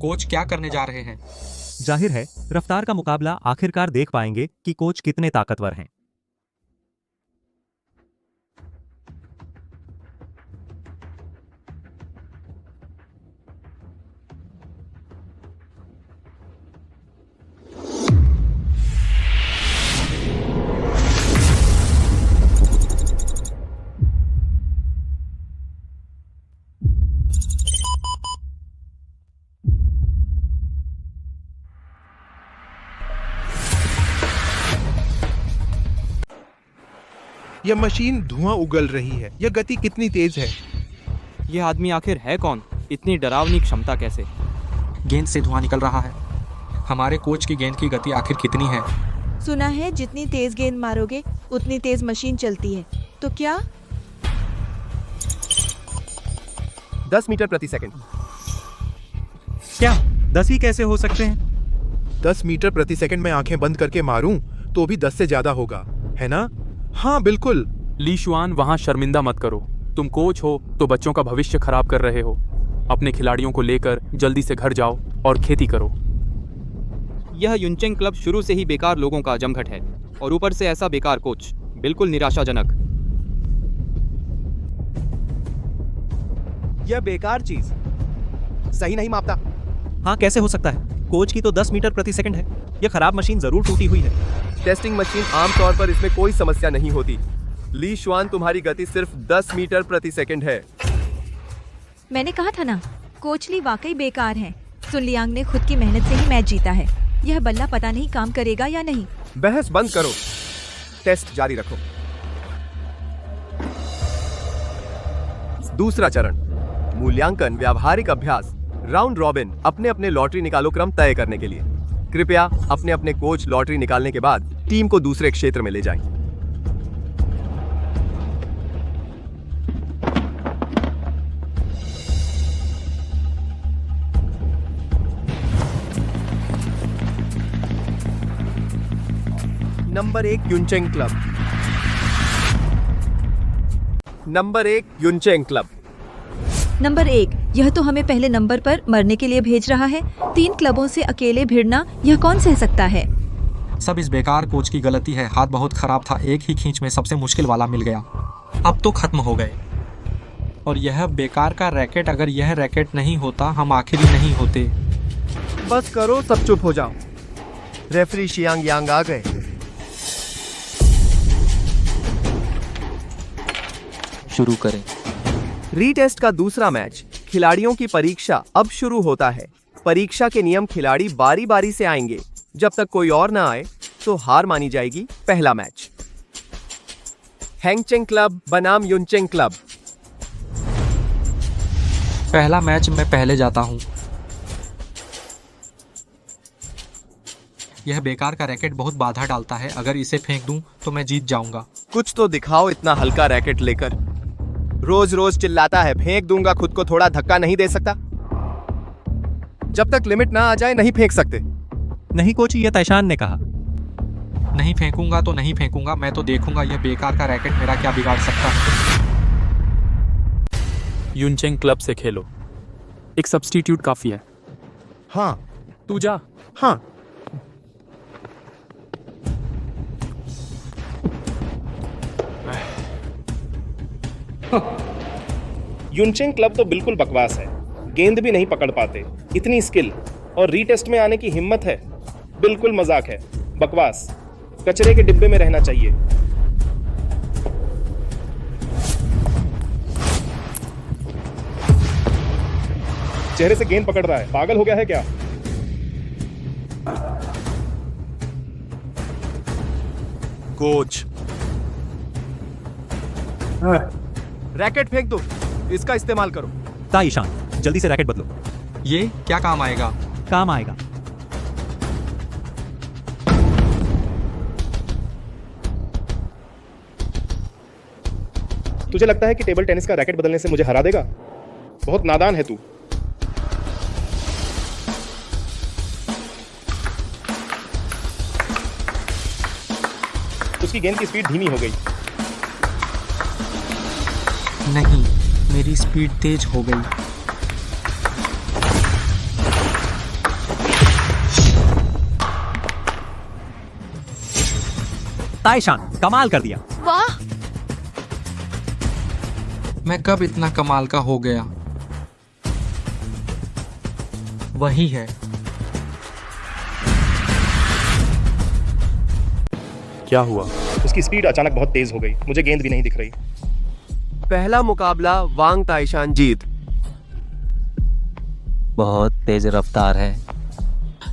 कोच क्या करने जा रहे हैं? जाहिर है रफ्तार का मुकाबला आखिरकार देख पाएंगे कि कोच कितने ताकतवर हैं। यह मशीन धुआं उगल रही है। यह गति कितनी तेज है? यह आदमी आखिर है कौन? इतनी डरावनी क्षमता कैसे? गेंद से धुआं निकल रहा है। हमारे कोच की गेंद की गति आखिर कितनी है? सुना है जितनी तेज गेंद मारोगे उतनी तेज मशीन चलती है। तो क्या? 10 मीटर प्रति सेकंड। क्या 10 ही कैसे हो सकते हैं? 10 मीटर प्रति सेकंड में आंखें बंद करके मारूं तो भी 10 से ज्यादा होगा, है ना? हाँ बिल्कुल। ली शुआन, वहां शर्मिंदा मत करो। तुम कोच हो तो बच्चों का भविष्य खराब कर रहे हो। अपने खिलाड़ियों को लेकर जल्दी से घर जाओ और खेती करो। यह यूनचेंग क्लब शुरू से ही बेकार लोगों का जमघट है और ऊपर से ऐसा बेकार कोच, बिल्कुल निराशाजनक। यह बेकार चीज सही नहीं मापता। हाँ कैसे हो सकता है? कोच की तो 10 मीटर प्रति सेकंड है। यह खराब मशीन जरूर टूटी हुई है। टेस्टिंग मशीन आमतौर पर इसमें कोई समस्या नहीं होती। ली शुआन, तुम्हारी गति सिर्फ 10 मीटर प्रति सेकंड है। मैंने कहा था ना, कोच ली वाकई बेकार है। सुन लियांग ने खुद की मेहनत से ही मैच जीता है। यह बल्ला पता नहीं काम करेगा या नहीं। बहस बंद करो, टेस्ट जारी रखो। दूसरा चरण, मूल्यांकन व्यावहारिक अभ्यास। राउंड रॉबिन, अपने अपने लॉटरी निकालो क्रम तय करने के लिए। कृपया अपने अपने कोच लॉटरी निकालने के बाद टीम को दूसरे क्षेत्र में ले जाएं। Number 1 Yuncheng club. Number 1 Yuncheng club. Number 1, यह तो हमें पहले नंबर पर मरने के लिए भेज रहा है। 3 क्लबों से अकेले भिड़ना, यह कौन सह सकता है? सब इस बेकार कोच की गलती है। हाथ बहुत खराब था, एक ही खींच में सबसे मुश्किल वाला मिल गया। अब तो खत्म हो गए। और यह बेकार का रैकेट, अगर यह रैकेट नहीं होता हम आखिरी नहीं होते। बस करो, सब चुप हो जाओ। रेफरी शियांग यांग आ गए। शुरू करें। रीटेस्ट का दूसरा मैच, खिलाड़ियों की परीक्षा अब शुरू होता है। परीक्षा के नियम, खिलाड़ी बारी बारी से आएंगे। जब तक कोई और ना आए तो हार मानी जाएगी। पहला मैच, हैंगचेंग क्लब बनाम युनचेंग क्लब। पहला मैच मैं पहले जाता हूँ। यह बेकार का रैकेट बहुत बाधा डालता है, अगर इसे फेंक दूं तो मैं जीत जाऊंगा। कुछ तो दिखाओ, इतना हल्का रैकेट लेकर रोज रोज चिल्लाता है फेंक दूंगा, खुद को थोड़ा धक्का नहीं दे सकता? जब तक लिमिट ना आ जाए नहीं फेंक सकते। नहीं कोच, ये तैशान ने कहा। नहीं फेंकूंगा तो नहीं फेंकूंगा, मैं तो देखूंगा यह बेकार का रैकेट मेरा क्या बिगाड़ सकता है। युनचेंग क्लब से खेलो, एक सब्स्टिट्यूट काफी है। हाँ तू जा। हाँ युनचेंग क्लब तो बिल्कुल बकवास है, गेंद भी नहीं पकड़ पाते। इतनी स्किल और रीटेस्ट में आने की हिम्मत है, बिल्कुल मजाक है, बकवास, कचरे के डिब्बे में रहना चाहिए। चेहरे से गेंद पकड़ रहा है, पागल हो गया है क्या? कोच, रैकेट फेंक दो, इसका इस्तेमाल करो। ताईशान, जल्दी से रैकेट बदलो। ये क्या काम आएगा? काम आएगा। तुझे लगता है कि टेबल टेनिस का रैकेट बदलने से मुझे हरा देगा? बहुत नादान है तू। उसकी गेंद की स्पीड धीमी हो गई। नहीं, मेरी स्पीड तेज हो गई। ताईशान, कमाल कर दिया। वाह! मैं कब इतना कमाल का हो गया? वही है। क्या हुआ? उसकी स्पीड अचानक बहुत तेज हो गई, मुझे गेंद भी नहीं दिख रही। पहला मुकाबला वांग ताइशान जीत। बहुत तेज रफ्तार है।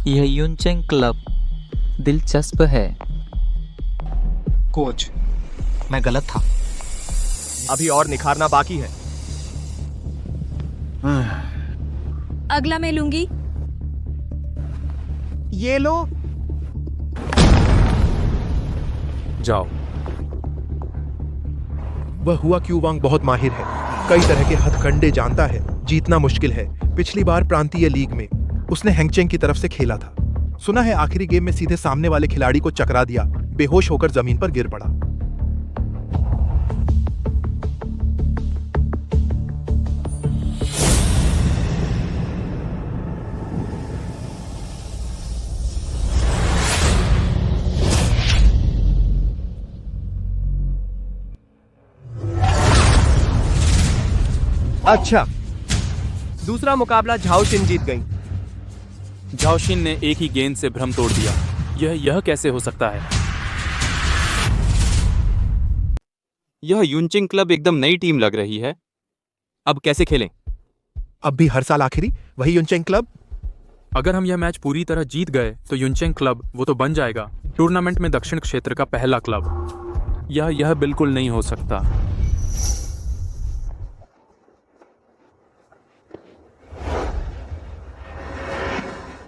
यह युनचेंग क्लब दिलचस्प है। कोच, मैं गलत था। अभी और निखारना बाकी है। अगला मैं लूंगी। ये लो। जाओ। वह हुआ क्यों वांग बहुत माहिर है, कई तरह के हथकंडे जानता है, जीतना मुश्किल है। पिछली बार प्रांतीय लीग में उसने हैंगचेंग की तरफ से खेला था। सुना है आखिरी गेम में सीधे सामने वाले खिलाड़ी को चकरा दिया, बेहोश होकर जमीन पर गिर पड़ा। अच्छा, दूसरा मुकाबला झाओशिन जीत गई। झाओशिन ने एक ही गेंद से भ्रम तोड़ दिया। यह कैसे हो सकता है? यह युनचेंग क्लब एकदम नई टीम लग रही है। अब कैसे खेलें? अब भी हर साल आखिरी वही युनचेंग क्लब। अगर हम यह मैच पूरी तरह जीत गए तो युनचेंग क्लब वो तो बन जाएगा टूर्नामेंट में दक्षिण क्षेत्र का पहला क्लब। यह बिल्कुल नहीं हो सकता।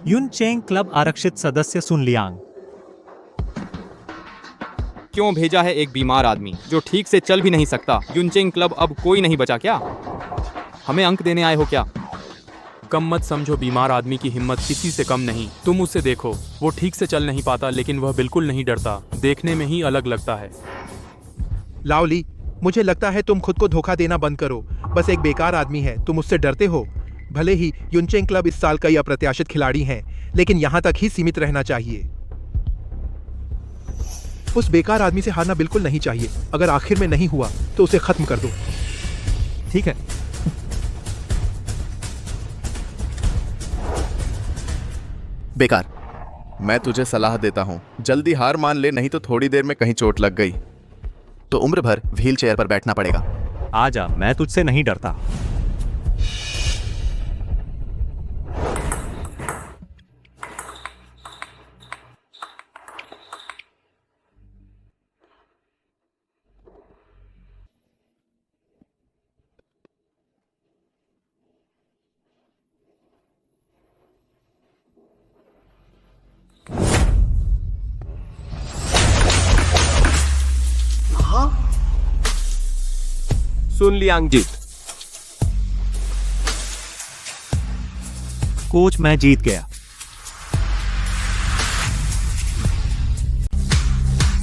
युनचेंग क्लब आरक्षित सदस्य सुन लियांग। क्यों भेजा है एक बीमार आदमी जो ठीक से चल भी नहीं सकता? युनचेंग क्लब अब कोई नहीं बचा क्या? हमें अंक देने आए हो क्या? कम मत समझो, बीमार आदमी की हिम्मत किसी से कम नहीं। तुम उसे देखो, वो ठीक से चल नहीं पाता लेकिन वह बिल्कुल नहीं डरता, देखने में ही अलग लगता है। लाओली, मुझे लगता है तुम खुद को धोखा देना बंद करो। बस एक बेकार आदमी है, तुम उससे डरते हो। भले ही युनचेंग क्लब इस साल कई अप्रत्याशित खिलाड़ी हैं, लेकिन यहाँ तक ही सीमित रहना चाहिए। उस बेकार आदमी से हारना बिल्कुल नहीं चाहिए। अगर आखिर में नहीं हुआ तो उसे खत्म कर दो। ठीक है। बेकार। मैं तुझे सलाह देता हूं, जल्दी हार मान ले, नहीं तो थोड़ी देर में कहीं चोट लग गई तो उम्र भर व्हील चेयर पर बैठना पड़ेगा। आजा, मैं तुझसे नहीं डरता। सुन लियांग जीत। कोच, मैं जीत गया।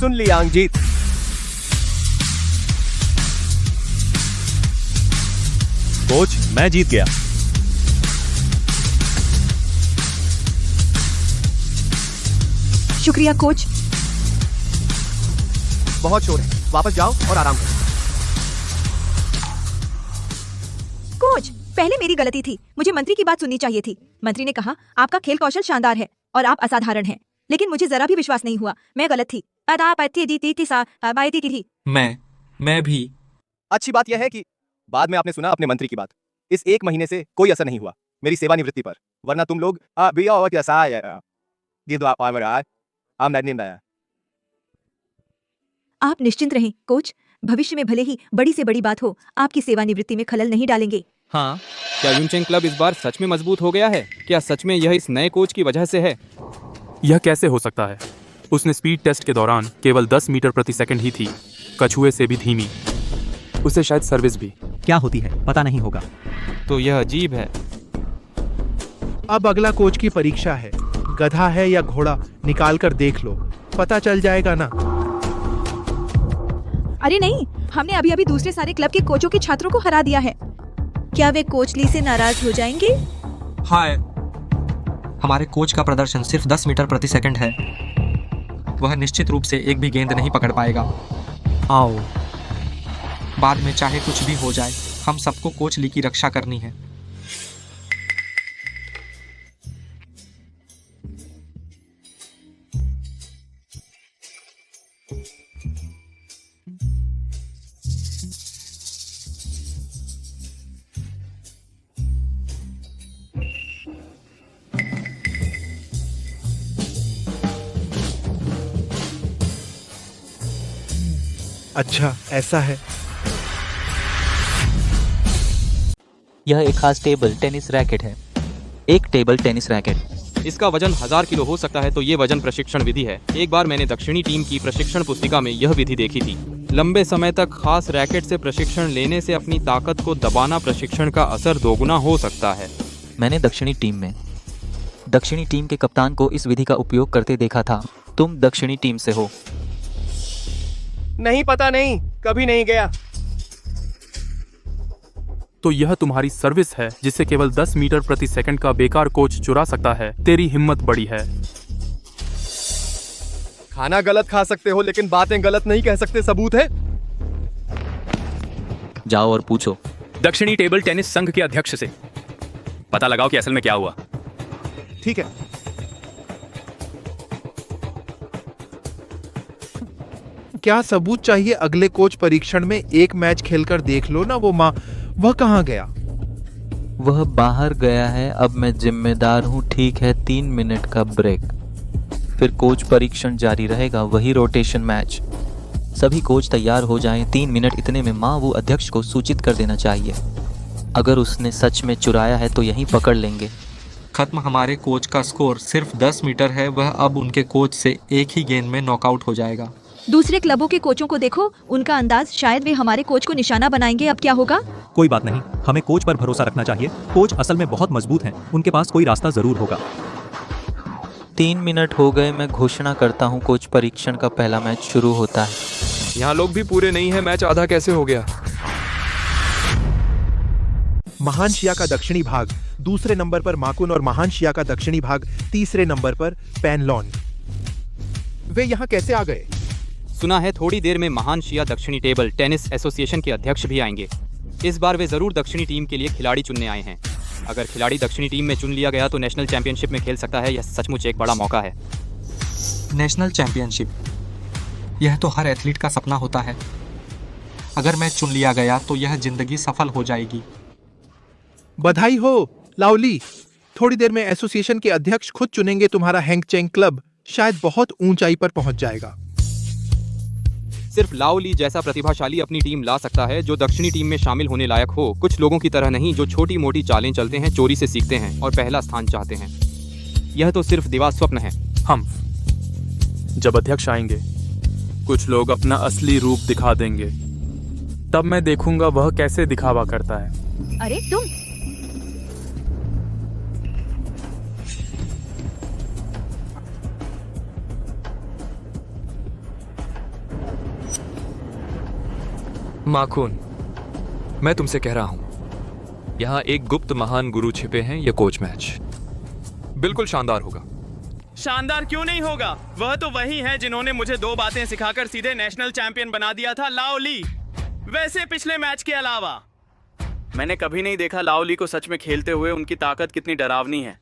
सुन लियांग जीत। कोच, मैं जीत गया। शुक्रिया कोच। बहुत शोर है, वापस जाओ और आराम करो। कोच, पहले मेरी गलती थी, मुझे मंत्री की बात सुननी चाहिए थी। मंत्री ने कहा आपका खेल कौशल शानदार है और आप असाधारण हैं, लेकिन मुझे जरा भी विश्वास नहीं हुआ। मैं गलत थी। मैं भी। अच्छी बात यह है कि बाद में आपने सुना अपने मंत्री की बात। इस 1 महीने से कोई असर नहीं हुआ मेरी सेवानिवृत्ति पर, वरना तुम लोग आप निश्चिंत रहें कोच, भविष्य में भले ही बड़ी से बड़ी बात हो, आपकी सेवानिवृत्ति में खलल नहीं डालेंगे। हाँ, क्या यूनचेंग क्लब इस बार सच में मजबूत हो गया है? क्या सच में यह इस नए कोच की वजह से है? यह कैसे हो सकता है? उसने स्पीड टेस्ट के दौरान केवल 10 मीटर प्रति सेकंड ही थी, कछुए से भी धीमी। उसे शायद सर्विस भी क्या होती है पता नहीं होगा। तो यह अजीब है। अब अगला कोच की परीक्षा है। गधा है या घोड़ा, निकाल कर देख लो, पता चल जाएगा ना। अरे नहीं, हमने अभी अभी दूसरे सारे क्लब के कोचों के छात्रों को हरा दिया है। क्या वे कोच ली से नाराज हो जाएंगे? हाय, हमारे कोच का प्रदर्शन सिर्फ 10 मीटर प्रति सेकंड है। वह निश्चित रूप से एक भी गेंद नहीं पकड़ पाएगा। आओ, बाद में चाहे कुछ भी हो जाए, हम सबको कोच ली की रक्षा करनी है। अच्छा, ऐसा है। यह एक खास टेबल टेनिस रैकेट है। एक टेबल टेनिस रैकेट। इसका वजन 1000 किलो हो सकता है, तो ये वजन प्रशिक्षण विधि है। एक बार मैंने दक्षिणी टीम की प्रशिक्षण पुस्तिका में यह विधि देखी थी। लंबे समय तक खास रैकेट से प्रशिक्षण लेने से अपनी ताकत को दबाना प्रशिक्षण का असर दोगुना हो सकता है। मैंने दक्षिणी टीम के कप्तान को इस विधि का उपयोग करते देखा था। तुम दक्षिणी टीम से हो? नहीं, पता नहीं, कभी नहीं गया। तो यह तुम्हारी सर्विस है जिसे केवल 10 मीटर प्रति सेकंड का बेकार कोच चुरा सकता है। तेरी हिम्मत बड़ी है। खाना गलत खा सकते हो लेकिन बातें गलत नहीं कह सकते, सबूत है। जाओ और पूछो दक्षिणी टेबल टेनिस संघ के अध्यक्ष से। पता लगाओ कि असल में क्या हुआ। ठीक है। क्या सबूत चाहिए? अगले कोच परीक्षण में एक मैच खेलकर देख लो ना। वह कहाँ गया? वह बाहर गया है। अब मैं जिम्मेदार हूँ। ठीक है, 3 मिनट का ब्रेक, फिर कोच परीक्षण जारी रहेगा। वही रोटेशन मैच। सभी कोच तैयार हो जाएं। 3 मिनट, इतने में माँ वो अध्यक्ष को सूचित कर देना चाहिए। अगर उसने सच में चुराया है तो यहीं पकड़ लेंगे। खत्म। हमारे कोच का स्कोर सिर्फ 10 मीटर है। वह अब उनके कोच से एक ही गेंद में नॉकआउट हो जाएगा। दूसरे क्लबों के कोचों को देखो, उनका अंदाज, शायद वे हमारे कोच को निशाना बनाएंगे। अब क्या होगा? कोई बात नहीं, हमें कोच पर भरोसा रखना चाहिए। कोच असल में बहुत मजबूत हैं। उनके पास कोई रास्ता जरूर होगा। 3 मिनट हो गए। मैं घोषणा करता हूँ, कोच परीक्षण का पहला मैच शुरू होता है। यहाँ लोग भी पूरे नहीं है। मैच आधा कैसे हो गया? महान शिया का दक्षिणी भाग दूसरे नंबर पर माकुन और महान शिया का दक्षिणी भाग तीसरे नंबर पर पैनलॉन। वे यहाँ कैसे आ गए? सुना है थोड़ी देर में महान शिया दक्षिणी टेबल टेनिस एसोसिएशन के अध्यक्ष भी आएंगे। इस बार वे जरूर दक्षिणी टीम के लिए खिलाड़ी चुनने आए हैं। अगर खिलाड़ी दक्षिणी टीम में चुन लिया गया तो नेशनल चैंपियनशिप में खेल सकता है। यह सचमुच एक बड़ा मौका है। नेशनल चैंपियनशिप, यह तो हर एथलीट का सपना होता है। अगर मैं चुन लिया गया तो यह जिंदगी सफल हो जाएगी। बधाई हो लाओली। थोड़ी देर में एसोसिएशन के अध्यक्ष खुद चुनेंगे तुम्हारा हैंगचेंग क्लब शायद बहुत ऊंचाई पर पहुंच जाएगा। सिर्फ लाओली जैसा प्रतिभाशाली अपनी टीम ला सकता है जो दक्षिणी टीम में शामिल होने लायक हो। कुछ लोगों की तरह नहीं जो छोटी मोटी चालें चलते हैं, चोरी से सीखते हैं और पहला स्थान चाहते हैं। यह तो सिर्फ दिवा स्वप्न है। हम जब अध्यक्ष आएंगे कुछ लोग अपना असली रूप दिखा देंगे, तब मैं देखूंगा वह कैसे दिखावा करता है। अरे तुम माखून, मैं तुमसे कह रहा हूं, यहाँ एक गुप्त महान गुरु छिपे हैं। ये कोच मैच बिल्कुल शानदार होगा। शानदार क्यों नहीं होगा? वह तो वही है जिन्होंने मुझे 2 बातें सिखाकर सीधे नेशनल चैंपियन बना दिया था, लाओली। वैसे पिछले मैच के अलावा मैंने कभी नहीं देखा लाओली को सच में खेलते हुए। उनकी ताकत कितनी डरावनी है।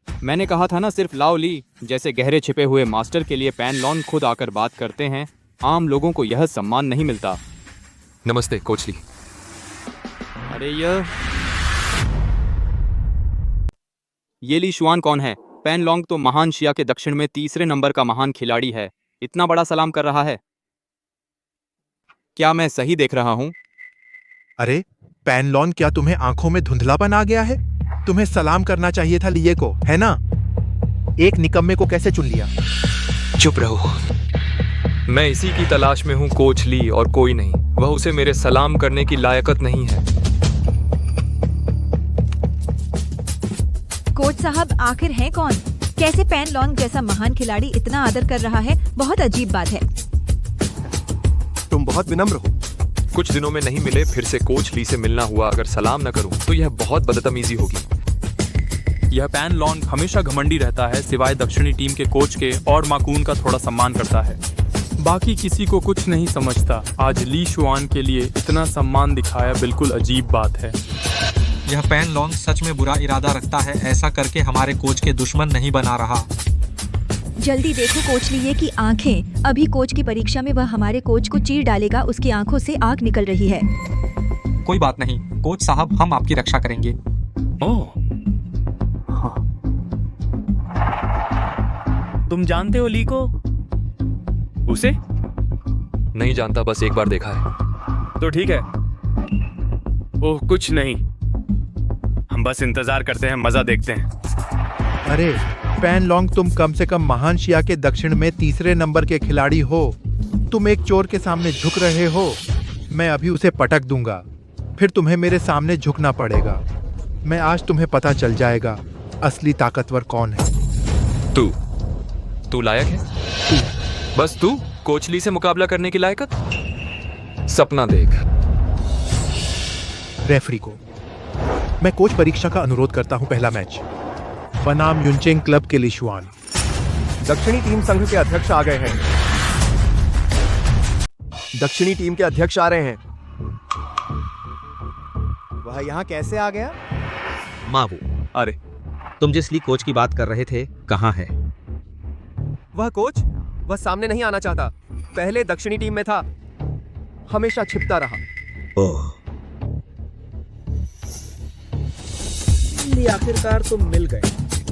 मैंने कहा था ना, सिर्फ लाओली जैसे गहरे छिपे हुए मास्टर के लिए पैन लॉन खुद आकर बात करते हैं। आम लोगों को यह सम्मान नहीं मिलता। नमस्ते कोच ली। अरे ये ली शुआन कौन है? पैन लॉन्ग तो महान शिया के दक्षिण में 3रे नंबर का महान खिलाड़ी है। इतना बड़ा सलाम कर रहा है। क्या मैं सही देख रहा हूं? अरे पैनलॉन, क्या तुम्हें आंखों में धुंधलापन आ गया है? तुम्हें सलाम करना चाहिए था लिए को, है ना? एक निकम्मे को कैसे चुन लिया? चुप रहो। मैं इसी की तलाश में हूं कोच ली, और कोई नहीं। वह उसे मेरे सलाम करने की लायकत नहीं है। कोच साहब आखिर हैं कौन? कैसे पैन लॉन्ग जैसा महान खिलाड़ी इतना आदर कर रहा है? बहुत अजीब बात है। तुम बहुत विनम्र हो। कुछ दिनों में नहीं मिले, फिर से कोच ली से मिलना हुआ। अगर सलाम न करूं तो यह बहुत बदतमीजी होगी। यह पैन लॉन्ग हमेशा घमंडी रहता है, सिवाय दक्षिणी टीम के कोच के, और माकून का थोड़ा सम्मान करता है। बाकी किसी को कुछ नहीं समझता। आज ली शुआन के लिए इतना सम्मान दिखाया बिल्कुल अजीब बात है। यह पैन लॉन्ग सच में बुरा इरादा रखता है। ऐसा करके हमारे कोच के दुश्मन नहीं बना रहा। जल्दी देखो कोच लिए की आंखें। अभी कोच की परीक्षा में वह हमारे कोच को चीर डालेगा। उसकी आंखों से आग निकल रही है। कोई बात नहीं कोच साहब, हम आपकी रक्षा करेंगे। ओह, हाँ। तुम जानते हो ली को? उसे नहीं जानता, बस एक बार देखा है। तो ठीक है। ओह कुछ नहीं, हम बस इंतजार करते हैं, मजा देखते हैं। अरे पैन लॉन्ग, तुम कम से कम महान शिया के दक्षिण में 3रे नंबर के खिलाड़ी हो। तुम एक चोर के सामने झुक रहे हो। मैं अभी उसे पटक दूंगा, फिर तुम्हें मेरे सामने झुकना पड़ेगा। मैं आज तुम्हें पता चल जाएगा असली ताकतवर कौन है। तू लायक है? बस तू कोच ली से मुकाबला करने की लायकत? सपना देख। रेफरी को मैं कोच परीक्षा का अनुरोध करता हूं। पहला मैच बनाम युनचेंग क्लब के लिशुआन। दक्षिणी टीम संघ के अध्यक्ष आ गए हैं। दक्षिणी टीम के अध्यक्ष आ रहे हैं। वह यहाँ कैसे आ गया? मावू, अरे तुम जिस ली कोच की बात कर रहे थे, कहाँ है? वह कोच, वह सामने नहीं आना चाहता। पहले दक्षिणी टीम में था, हमेशा छिपता रहा। ओह, आखिरकार तुम मिल गए।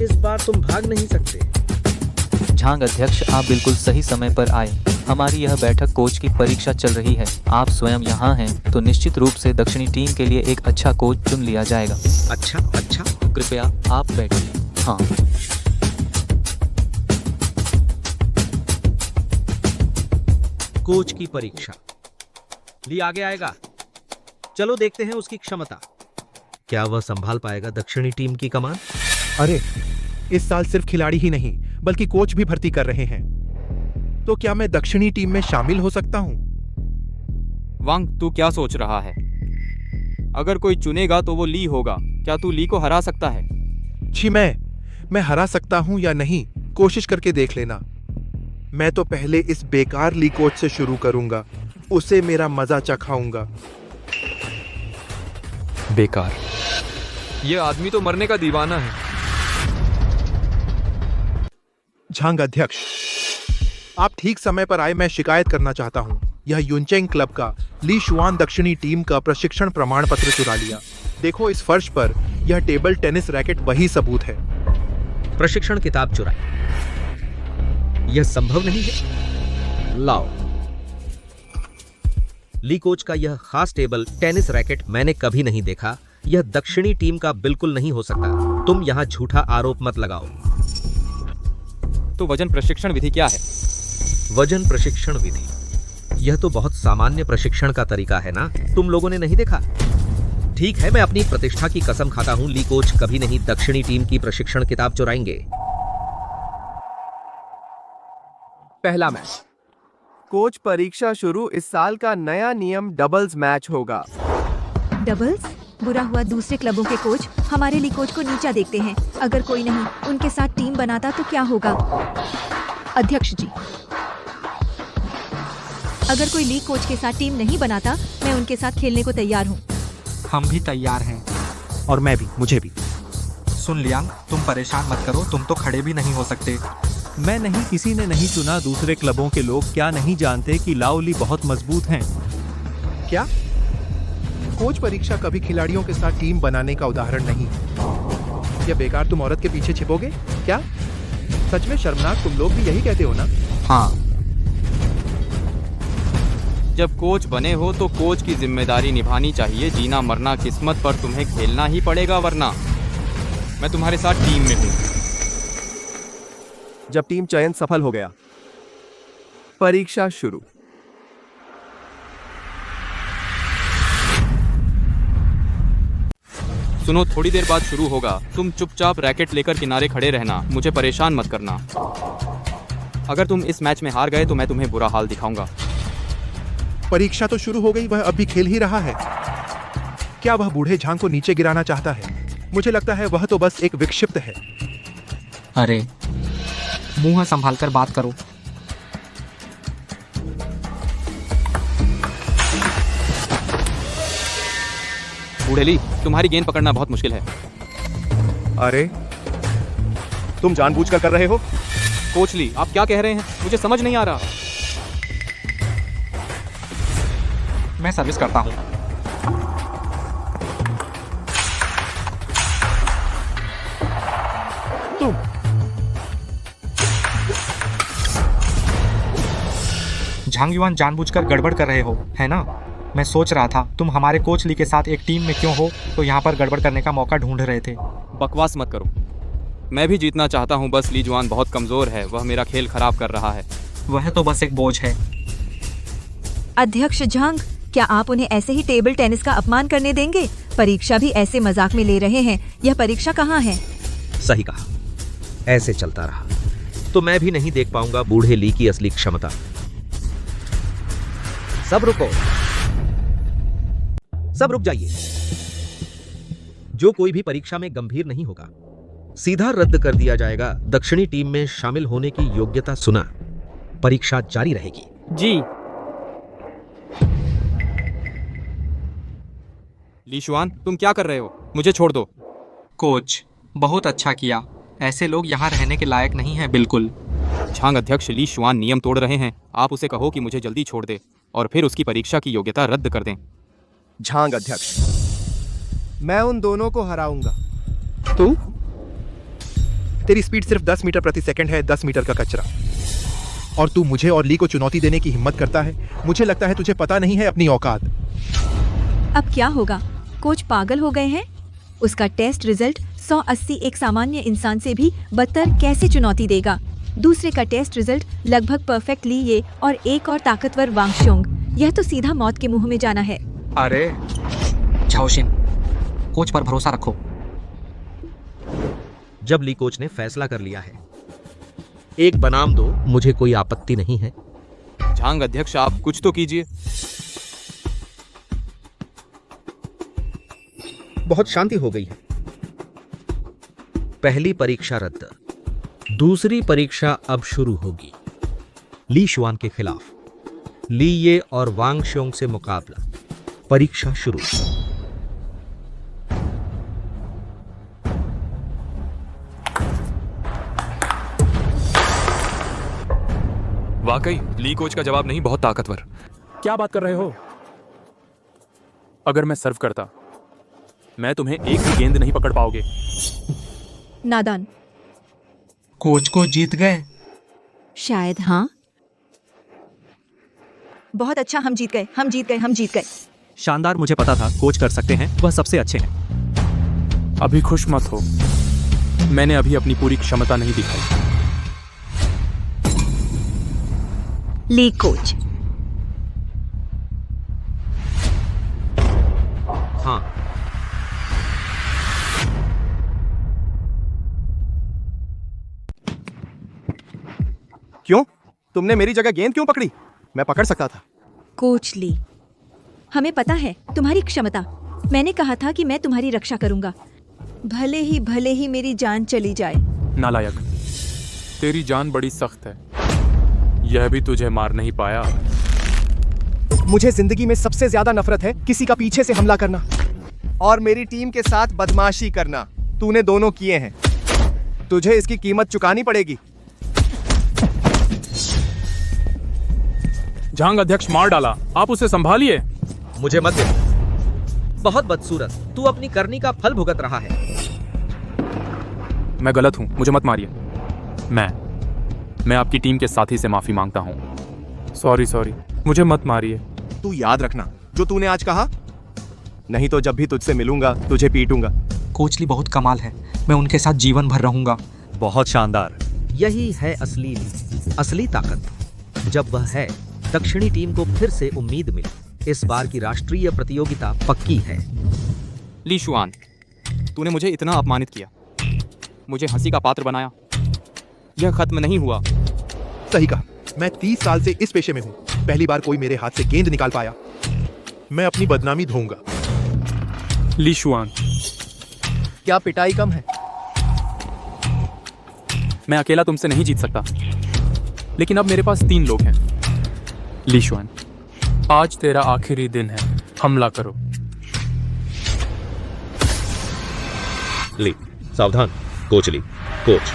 इस बार तुम भाग नहीं सकते। झांग अध्यक्ष, आप बिल्कुल सही समय पर आए। हमारी यह बैठक कोच की परीक्षा चल रही है। आप स्वयं यहाँ हैं तो निश्चित रूप से दक्षिणी टीम के लिए एक अच्छा कोच चुन लिया जाएगा। अच्छा, कृपया आप बैठिए। हाँ, कोच की परीक्षा। ली आगे आएगा। चलो देखते हैं उसकी क्षमता। क्या वह संभाल पाएगा दक्षिणी टीम की कमान? अरे इस साल सिर्फ खिलाड़ी ही नहीं बल्कि कोच भी भर्ती कर रहे हैं। तो क्या मैं दक्षिणी टीम में शामिल हो सकता हूं? वांग, तू क्या सोच रहा है? अगर कोई चुनेगा तो वो ली होगा। क्या तू ली को हरा सकता है? जी मैं हरा सकता हूं या नहीं, कोशिश करके देख लेना। मैं तो पहले इस बेकार ली कोच से शुरू करूंगा, उसे मेरा मजा चखाऊंगा। बेकार। ये आदमी तो मरने का दीवाना है। झांग अध्यक्ष, आप ठीक समय पर आए। मैं शिकायत करना चाहता हूं। यह युनचेंग क्लब का ली शुआन दक्षिणी टीम का प्रशिक्षण प्रमाण पत्र चुरा लिया। देखो इस फर्श पर, यह टेबल टेनिस रैकेट वही सबूत है। प्रशिक्षण किताब चुराई, यह संभव नहीं है। लाओ, ली कोच का यह खास टेबल टेनिस रैकेट मैंने कभी नहीं देखा। यह दक्षिणी टीम का बिल्कुल नहीं हो सकता। तुम यहां झूठा आरोप मत लगाओ। तो वजन प्रशिक्षण विधि क्या है? वजन प्रशिक्षण विधि, यह तो बहुत सामान्य प्रशिक्षण का तरीका है ना, तुम लोगों ने नहीं देखा? ठीक है, मैं अपनी प्रतिष्ठा की कसम खाता हूं, ली कोच कभी नहीं दक्षिणी टीम की प्रशिक्षण किताब चुराएंगे। पहला मैच, कोच परीक्षा शुरू। इस साल का नया नियम डबल्स मैच होगा। डबल्स? बुरा हुआ दूसरे क्लबों के कोच हमारे ली कोच को नीचा देखते हैं। अगर कोई नहीं उनके साथ टीम बनाता तो क्या होगा? अध्यक्ष जी, अगर कोई लीग कोच के साथ टीम नहीं बनाता, मैं उनके साथ खेलने को तैयार हूँ। हम भी तैयार हैं। और मैं भी, मुझे भी। सुन लियांग, तुम परेशान मत करो, तुम तो खड़े भी नहीं हो सकते। मैं नहीं, किसी ने नहीं चुना। दूसरे क्लबों के लोग क्या नहीं जानते कि लाओ ली बहुत मजबूत हैं। क्या? कोच परीक्षा कभी खिलाड़ियों के साथ टीम बनाने का उदाहरण नहीं। यह बेकार तुम औरत के पीछे छिपोगे क्या? सच में शर्मनाक, तुम लोग भी यही कहते हो ना? हाँ। जब कोच बने हो तो कोच की जिम्मेदारी निभानी चाहिए। जीना मरना किस्मत पर तुम्हें खेलना ही पड़ेगा, वरना मैं तुम्हारे साथ टीम में हूँ। जब टीम चयन सफल हो गया, परीक्षा शुरू। सुनो, थोड़ी देर बाद शुरू होगा। तुम चुपचाप रैकेट लेकर किनारे खड़े रहना, मुझे परेशान मत करना। अगर तुम इस मैच में हार गए तो मैं तुम्हें बुरा हाल दिखाऊंगा। परीक्षा तो शुरू हो गई, वह अब भी खेल ही रहा है। क्या वह बूढ़े झांग को नीचे गिराना चाहता है? मुझे लगता है वह तो बस एक विक्षिप्त है। अरे, मुंह संभाल कर बात करो। बूढ़े ली, तुम्हारी गेंद पकड़ना बहुत मुश्किल है। अरे, तुम जानबूझकर कर रहे हो? कोच ली, आप क्या कह रहे हैं? मुझे समझ नहीं आ रहा। मैं सर्विस करता हूँ। तुम झांग युआन जानबूझकर गड़बड़ कर रहे हो, है ना? मैं सोच रहा था तुम हमारे कोच ली के साथ एक टीम में क्यों हो, तो यहाँ पर गड़बड़ करने का मौका ढूंढ रहे थे। बकवास मत करो। मैं भी जीतना चाहता हूँ, बस ली जुआन बहुत कमजोर है। वह मेरा खेल खराब कर रहा है। वह तो बस एक बोझ है। अध्यक्ष झांग, क्या आप उन्हें ऐसे ही टेबल टेनिस का अपमान करने देंगे? परीक्षा भी ऐसे मजाक में ले रहे हैं। यह परीक्षा कहाँ है? सही कहा, ऐसे चलता रहा तो मैं भी नहीं देख पाऊंगा बूढ़े ली की असली क्षमता। सब रुको, सब रुक जाइए। जो कोई भी परीक्षा में गंभीर नहीं होगा सीधा रद्द कर दिया जाएगा। दक्षिणी टीम में शामिल होने की योग्यता सुना। परीक्षा जारी रहेगी। जी। ली शुआन, तुम क्या कर रहे हो? मुझे छोड़ दो। कोच, बहुत अच्छा किया। ऐसे लोग यहाँ रहने के लायक नहीं हैं बिल्कुल। झांग अध्यक्ष, ली शुआन नियम तोड़ रहे हैं। आप उसे कहो कि मुझे जल्दी छोड़ दे और फिर उसकी परीक्षा की योग्यता रद्द कर दें। झांग अध्यक्ष, मैं उन दोनों को हराऊंगा। तू? तेरी स्पीड सिर्फ 10 मीटर प्रति सेकंड है, 10 मीटर का कचरा। और तू मुझे और ली को चुनौती देने की हिम्मत करता है? मुझे लगता है तुझे पता नहीं है अपनी औकात। अब क्या होगा? कोच पागल हो गए हैं? उसका टेस्ट रिजल्ट 180 एक सामान्य इंसान से भी बदतर कैसे चुनौती देगा? दूसरे का टेस्ट रिजल्ट लगभग परफेक्ट ली ये और एक और ताकतवर वांगशोंग। यह तो सीधा मौत के मुंह में जाना है। अरे झाओशिन, कोच पर भरोसा रखो। जब ली कोच ने फैसला कर लिया है, एक बनाम दो, मुझे कोई आपत्ति नहीं है। झांग अध्यक्ष, आप कुछ तो कीजिए। बहुत शांति हो गई है। पहली परीक्षा रद्द, दूसरी परीक्षा अब शुरू होगी। ली शुआन के खिलाफ ली ये और वांग श्योंग से मुकाबला। परीक्षा शुरू। वाकई ली कोच का जवाब नहीं बहुत ताकतवर। क्या बात कर रहे हो? अगर मैं सर्व करता, मैं तुम्हें एक भी गेंद नहीं पकड़ पाओगे। नादान। कोच को जीत गए? शायद हाँ। बहुत अच्छा, हम जीत गए, हम जीत गए, हम जीत गए। शानदार, मुझे पता था कोच कर सकते हैं, वह सबसे अच्छे हैं। अभी खुश मत हो, मैंने अभी अपनी पूरी क्षमता नहीं दिखाई। ली कोच। हाँ। क्यों? तुमने मेरी जगह गेंद क्यों पकड़ी? मैं पकड़ सकता था। कोच ली, हमें पता है तुम्हारी क्षमता। मैंने कहा था कि मैं तुम्हारी रक्षा करूंगा, भले ही मेरी जान चली जाए। नालायक, तेरी जान बड़ी सख्त है, यह भी तुझे मार नहीं पाया। मुझे जिंदगी में सबसे ज्यादा नफरत है किसी का पीछे से हमला करना और मेरी टीम के साथ बदमाशी करना। तूने दोनों किए हैं, तुझे इसकी कीमत चुकानी पड़ेगी। झांग अध्यक्ष मार डाला, आप उसे संभालिए। मुझे मत दे। बहुत बदसूरत, तू अपनी करनी का फल भुगत रहा है। मैं गलत हूं, मुझे मत मारिए। मैं आपकी टीम के साथी से माफी मांगता हूं। सॉरी, मुझे मत मारिए। तू याद रखना जो तूने आज कहा, नहीं तो जब भी तुझसे मिलूंगा तुझे पीटूंगा। कोच ली बहुत कमाल है, मैं उनके साथ जीवन भर रहूंगा। बहुत शानदार। यही है असली ताकत। जब वह है, दक्षिणी टीम को फिर से उम्मीद मिली। इस बार की राष्ट्रीय प्रतियोगिता पक्की है। ली शुआन, तूने मुझे इतना अपमानित किया, मुझे हंसी का पात्र बनाया। यह खत्म नहीं हुआ। सही कहा, मैं 30 साल से इस पेशे में हूँ, पहली बार कोई मेरे हाथ से गेंद निकाल पाया। मैं अपनी बदनामी धोऊंगा। ली शुआन, क्या पिटाई कम है? मैं अकेला तुमसे नहीं जीत सकता, लेकिन अब मेरे पास 3 लोग हैं। ली शुआन, आज तेरा आखिरी दिन है, हमला करो। ली, सावधान। कोच ली, कोच।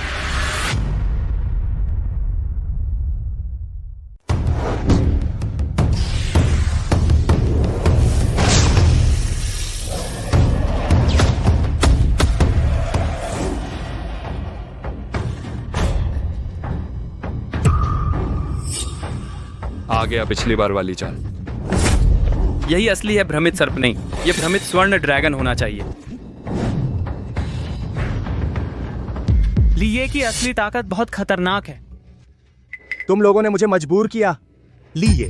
आ गया पिछली बार वाली चाल। यही असली है भ्रमित सर्प नहीं, ये भ्रमित स्वर्ण ड्रैगन होना चाहिए। लिए की असली ताकत बहुत खतरनाक है। तुम लोगों ने मुझे मजबूर किया। लिए,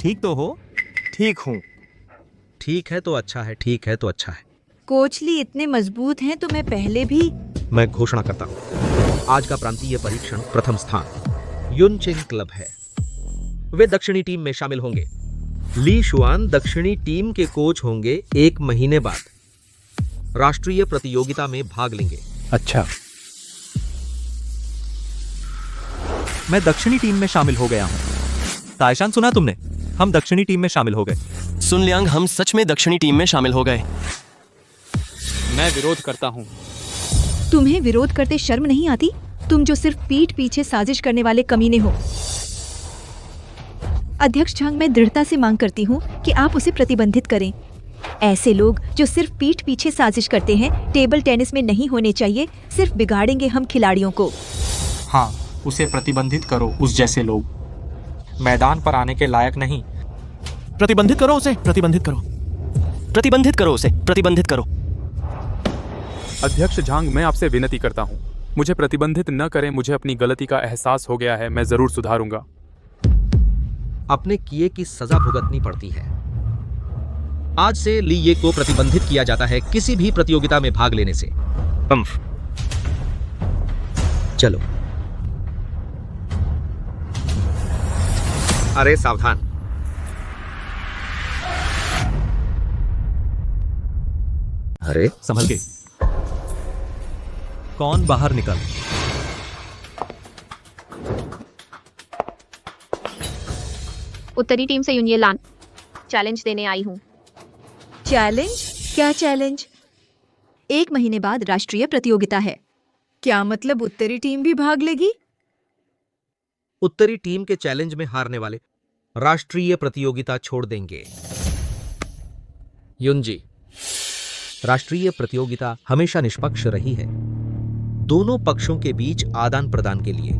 ठीक तो हो? ठीक हूँ। ठीक है तो अच्छा है, ठीक है तो अच्छा है। कोच ली इतने मजबूत हैं तो मैं पहले भी। मैं घोषणा करता हूँ, आज का प्रांतीय परीक्षण प्रथम स्थान युनचेंग क्लब है। वे दक्षिणी टीम में शामिल होंगे। ली शुआन दक्षिणी टीम के कोच होंगे। 1 महीने बाद राष्ट्रीय प्रतियोगिता में भाग लेंगे। अच्छा, मैं दक्षिणी टीम में शामिल हो गया हूँ। ताइशान, सुना तुमने? हम दक्षिणी टीम में शामिल हो गए। सुन लियांग, हम सच में दक्षिणी टीम में शामिल हो गए। मैं विरोध करता हूँ। तुम्हें विरोध करते शर्म नहीं आती? तुम जो सिर्फ पीठ पीछे साजिश करने वाले कमीने हो। अध्यक्ष झांग, मैं दृढ़ता से मांग करती हूँ कि आप उसे प्रतिबंधित करें। ऐसे लोग जो सिर्फ पीठ पीछे साजिश करते हैं टेबल टेनिस में नहीं होने चाहिए, सिर्फ बिगाड़ेंगे हम खिलाड़ियों को। हाँ, उसे प्रतिबंधित करो। उस जैसे लोग मैदान पर आने के लायक नहीं। प्रतिबंधित करो उसे, प्रतिबंधित करो, प्रतिबंधित करो उसे, प्रतिबंधित करो। अध्यक्ष झांग, मैं आपसे विनती करता हूँ, मुझे प्रतिबंधित न करें। मुझे अपनी गलती का एहसास हो गया है, मैं जरूर सुधारूंगा। अपने किए की सजा भुगतनी पड़ती है। आज से ली ये को प्रतिबंधित किया जाता है किसी भी प्रतियोगिता में भाग लेने से। चलो। अरे सावधान। अरे संभल के। कौन बाहर निकल। उत्तरी टीम से यूनियन चैलेंज देने आई हूँ। चैलेंज? क्या चैलेंज? 1 महीने बाद राष्ट्रीय प्रतियोगिता है। क्या मतलब उत्तरी टीम भी भाग लेगी? उत्तरी टीम के चैलेंज में हारने वाले राष्ट्रीय प्रतियोगिता छोड़ देंगे। युंजी, राष्ट्रीय प्रतियोगिता हमेशा निष्पक्ष रही है, दोनों पक्षों के बीच आदान प्रदान के लिए।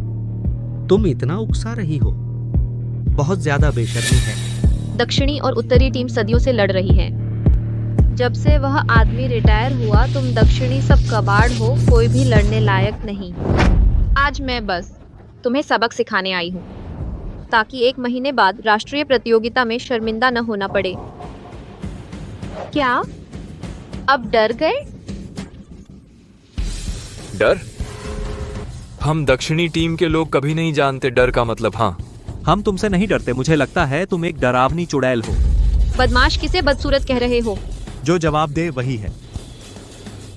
तुम इतना उकसा रही हो, बहुत ज्यादा बेशर्मी है। दक्षिणी और उत्तरी टीम सदियों से लड़ रही है। जब से वह आदमी रिटायर हुआ तुम दक्षिणी सब कबाड़ हो, कोई भी लड़ने लायक नहीं। आज मैं बस तुम्हें सबक सिखाने आई हूँ, ताकि 1 महीने बाद राष्ट्रीय प्रतियोगिता में शर्मिंदा न होना पड़े। क्या अब डर गए? डर? हम दक्षिणी टीम के लोग कभी नहीं जानते डर का मतलब। हाँ, हम तुमसे नहीं डरते। मुझे लगता है तुम एक डरावनी चुड़ैल हो। बदमाश किसे बदसूरत कह रहे हो? जो जवाब दे वही है।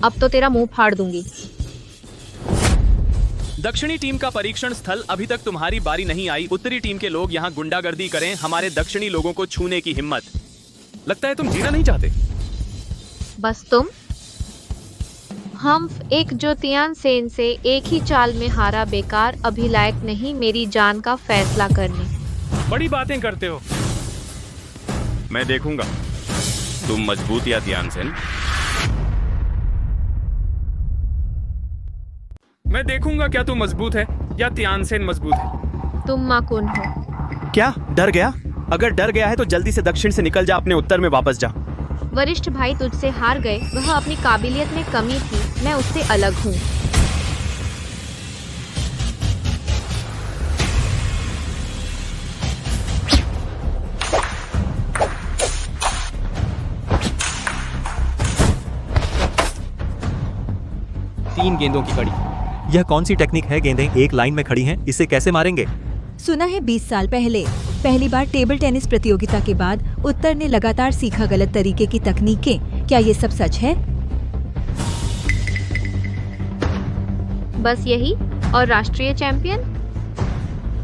अब तो तेरा मुंह फाड़ दूंगी। दक्षिणी टीम का परीक्षण स्थल अभी तक तुम्हारी बारी नहीं आई। उत्तरी टीम के लोग यहाँ गुंडागर्दी करें हमारे दक्षिणी लोगों को छूने की हिम्मत। लगता है तुम जीना नहीं चाहते। बस तुम? हम एक ज्योतियान सेन से एक ही चाल में हारा बेकार, अभी लायक नहीं मेरी जान का फैसला करने। बड़ी बातें करते हो। मैं देखूंगा तुम मजबूत या ध्यान सेन। मैं देखूंगा क्या तू मजबूत है या त्यानसेन मजबूत है। तुम माकून हो। क्या डर गया? अगर डर गया है तो जल्दी से दक्षिण से निकल जा, अपने उत्तर में वापस जा। वरिष्ठ भाई तुझसे हार गए। वह अपनी काबिलियत में कमी थी, मैं उससे अलग हूँ। तीन गेंदों की कड़ी। यह कौन सी टेक्निक है? गेंदें एक लाइन में खड़ी हैं, इसे कैसे मारेंगे? सुना है 20 साल पहले पहली बार टेबल टेनिस प्रतियोगिता के बाद उत्तर ने लगातार सीखा गलत तरीके की तकनीकें। क्या ये सब सच है? बस यही और राष्ट्रीय चैंपियन?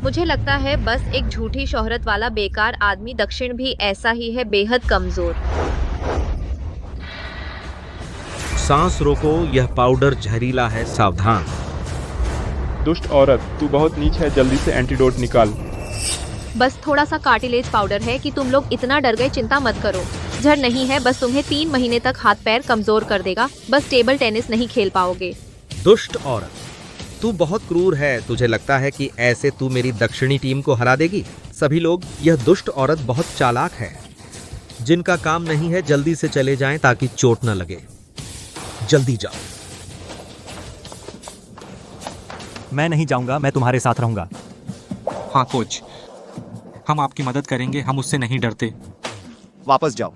मुझे लगता है बस एक झूठी शोहरत वाला बेकार आदमी। दक्षिण भी ऐसा ही है, बेहद कमजोर। सांस रोको, यह पाउडर जहरीला है, सावधान। दुष्ट औरत, तू बहुत नीच है, जल्दी से एंटीडोट निकाल। बस थोड़ा सा कार्टिलेज पाउडर है कि तुम लोग इतना डर गए। चिंता मत करो, जड़ नहीं है, बस तुम्हें 3 महीने तक हाथ पैर कमजोर कर देगा। बस टेबल टेनिस नहीं खेल पाओगे। दुष्ट औरत, तू बहुत क्रूर है। तुझे लगता है कि ऐसे तू मेरी दक्षिणी टीम को हरा देगी? सभी लोग, यह दुष्ट औरत बहुत चालाक है। जिनका काम नहीं है जल्दी से चले जाएं ताकि चोट न लगे। जल्दी जाओ। मैं नहीं जाऊंगा, मैं तुम्हारे साथ रहूंगा। हाँ कोच, हम आपकी मदद करेंगे, हम उससे नहीं डरते। वापस जाओ।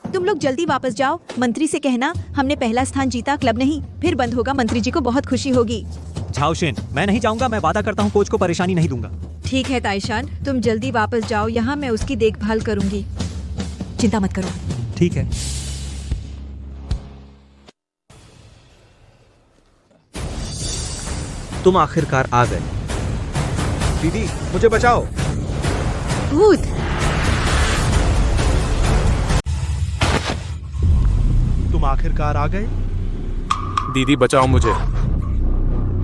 तुम लोग जल्दी वापस जाओ। मंत्री से कहना हमने पहला स्थान जीता, क्लब नहीं। फिर बंद होगा, मंत्री जी को बहुत खुशी होगी। झाओशिन, मैं नहीं जाऊंगा। मैं वादा करता हूँ कोच को परेशानी नहीं दूंगा। ठीक है ताइशान, तुम जल्दी वापस जाओ। यहाँ मैं उसकी देखभाल करूंगी, चिंता मत करो। ठीक है। तुम आखिरकार आ गए। दीदी, मुझे बचाओ। भूत! तुम आखिरकार आ गए। दीदी बचाओ मुझे।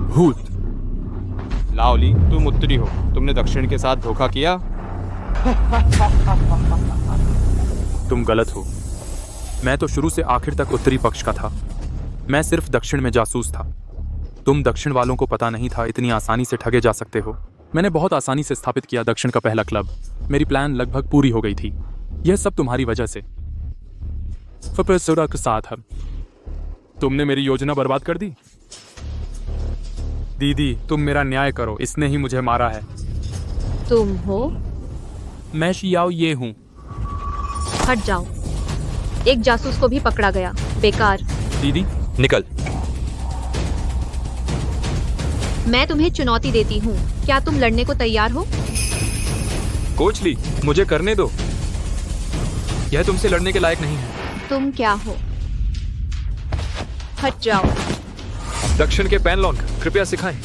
भूत! लाओली, तुम उत्तरी हो, तुमने दक्षिण के साथ धोखा किया। तुम गलत हो। मैं तो शुरू से आखिर तक उत्तरी पक्ष का था। मैं सिर्फ दक्षिण में जासूस था। तुम दक्षिण वालों को पता नहीं था इतनी आसानी से ठगे जा सकते हो। मैंने बहुत आसानी से स्थापित किया दक्षिण का पहला क्लब। मेरी प्लान लगभग पूरी हो गई थी। यह सब तुम्हारी वजह से। के साथ हम तुमने मेरी योजना बर्बाद कर दी। दीदी, तुम मेरा न्याय करो, इसने ही मुझे मारा है। तुम हो? मैं शियाओ ये हूँ। हट जाओ। एक जासूस को भी पकड़ा गया, बेकार। दीदी निकल। मैं तुम्हें चुनौती देती हूँ, क्या तुम लड़ने को तैयार हो? कोच ली, मुझे करने दो। यह तुमसे लड़ने के लायक नहीं है। तुम क्या हो? हट जाओ। दक्षिण के पैनलॉन्ग, कृपया सिखाएं।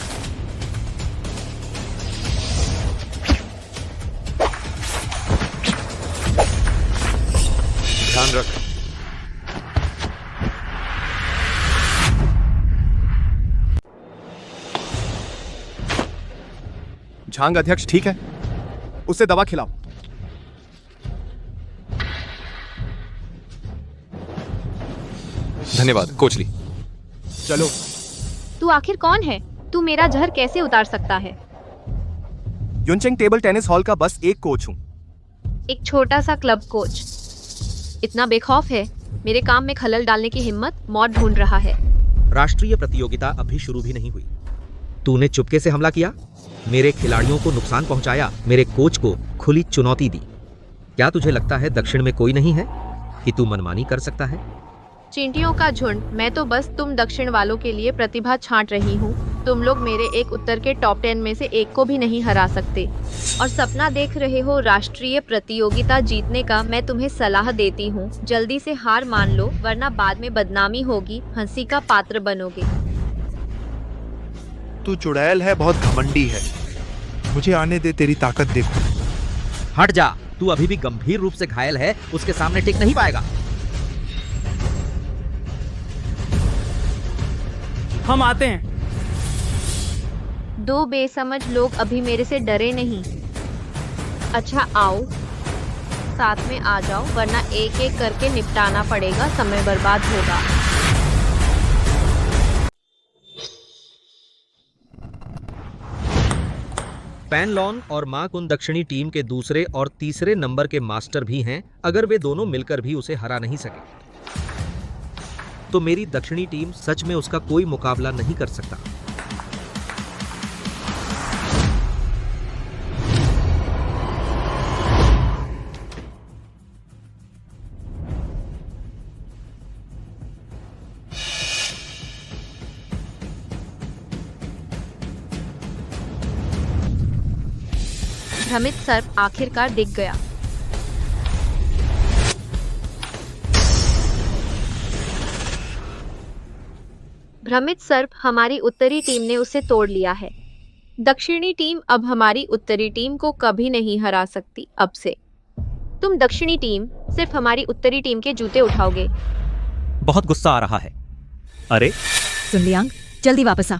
रख। झांग अध्यक्ष ठीक है, उसे दवा खिलाओ। धन्यवाद कोच ली। चलो। तू आखिर कौन है? तू मेरा जहर कैसे उतार सकता है? युनचेंग टेबल टेनिस हॉल का बस एक कोच हूँ। एक छोटा सा क्लब कोच इतना बेखौफ है? मेरे काम में खलल डालने की हिम्मत मौत ढूंढ रहा है। राष्ट्रीय प्रतियोगिता अभी शुरू भी नहीं हुई, तूने चुपके से हमला किया, मेरे खिलाड़ियों को नुकसान पहुंचाया, मेरे कोच को खुली चुनौती दी। क्या तुझे लगता है दक्षिण में कोई नहीं है कि तू मनमानी कर सकता है? चींटियों का झुंड, मैं तो बस तुम दक्षिण वालों के लिए प्रतिभा छांट रही हूँ। तुम लोग मेरे एक उत्तर के टॉप 10 में से एक को भी नहीं हरा सकते। और सपना देख रहे हो राष्ट्रीय प्रतियोगिता जीतने का? मैं तुम्हें सलाह देती हूँ, जल्दी से हार मान लो, वरना बाद में बदनामी होगी, हंसी का पात्र बनोगे। तू चुड़ैल है, बहुत घमंडी है। मुझे आने दे, तेरी ताकत देखो। हट जा, तू अभी भी गंभीर रूप से घायल है, उसके सामने टिक नहीं पाएगा। हम आते हैं। दो बेसमझ लोग अभी मेरे से डरे नहीं। अच्छा आओ, साथ में आ जाओ, वरना एक एक करके निपटाना पड़ेगा, समय बर्बाद होगा। पैनलॉन और माकुन दक्षिणी टीम के दूसरे और तीसरे नंबर के मास्टर भी हैं। अगर वे दोनों मिलकर भी उसे हरा नहीं सके तो मेरी दक्षिणी टीम सच में उसका कोई मुकाबला नहीं कर सकता। भ्रमित सर्प आखिरकार दिख गया। भ्रमित सर्प, हमारी उत्तरी टीम ने उसे तोड़ लिया है। दक्षिणी टीम अब हमारी उत्तरी टीम को कभी नहीं हरा सकती। अब से तुम दक्षिणी टीम सिर्फ हमारी उत्तरी टीम के जूते उठाओगे। बहुत गुस्सा आ रहा है। अरे सुन लियांग, जल्दी वापस आ।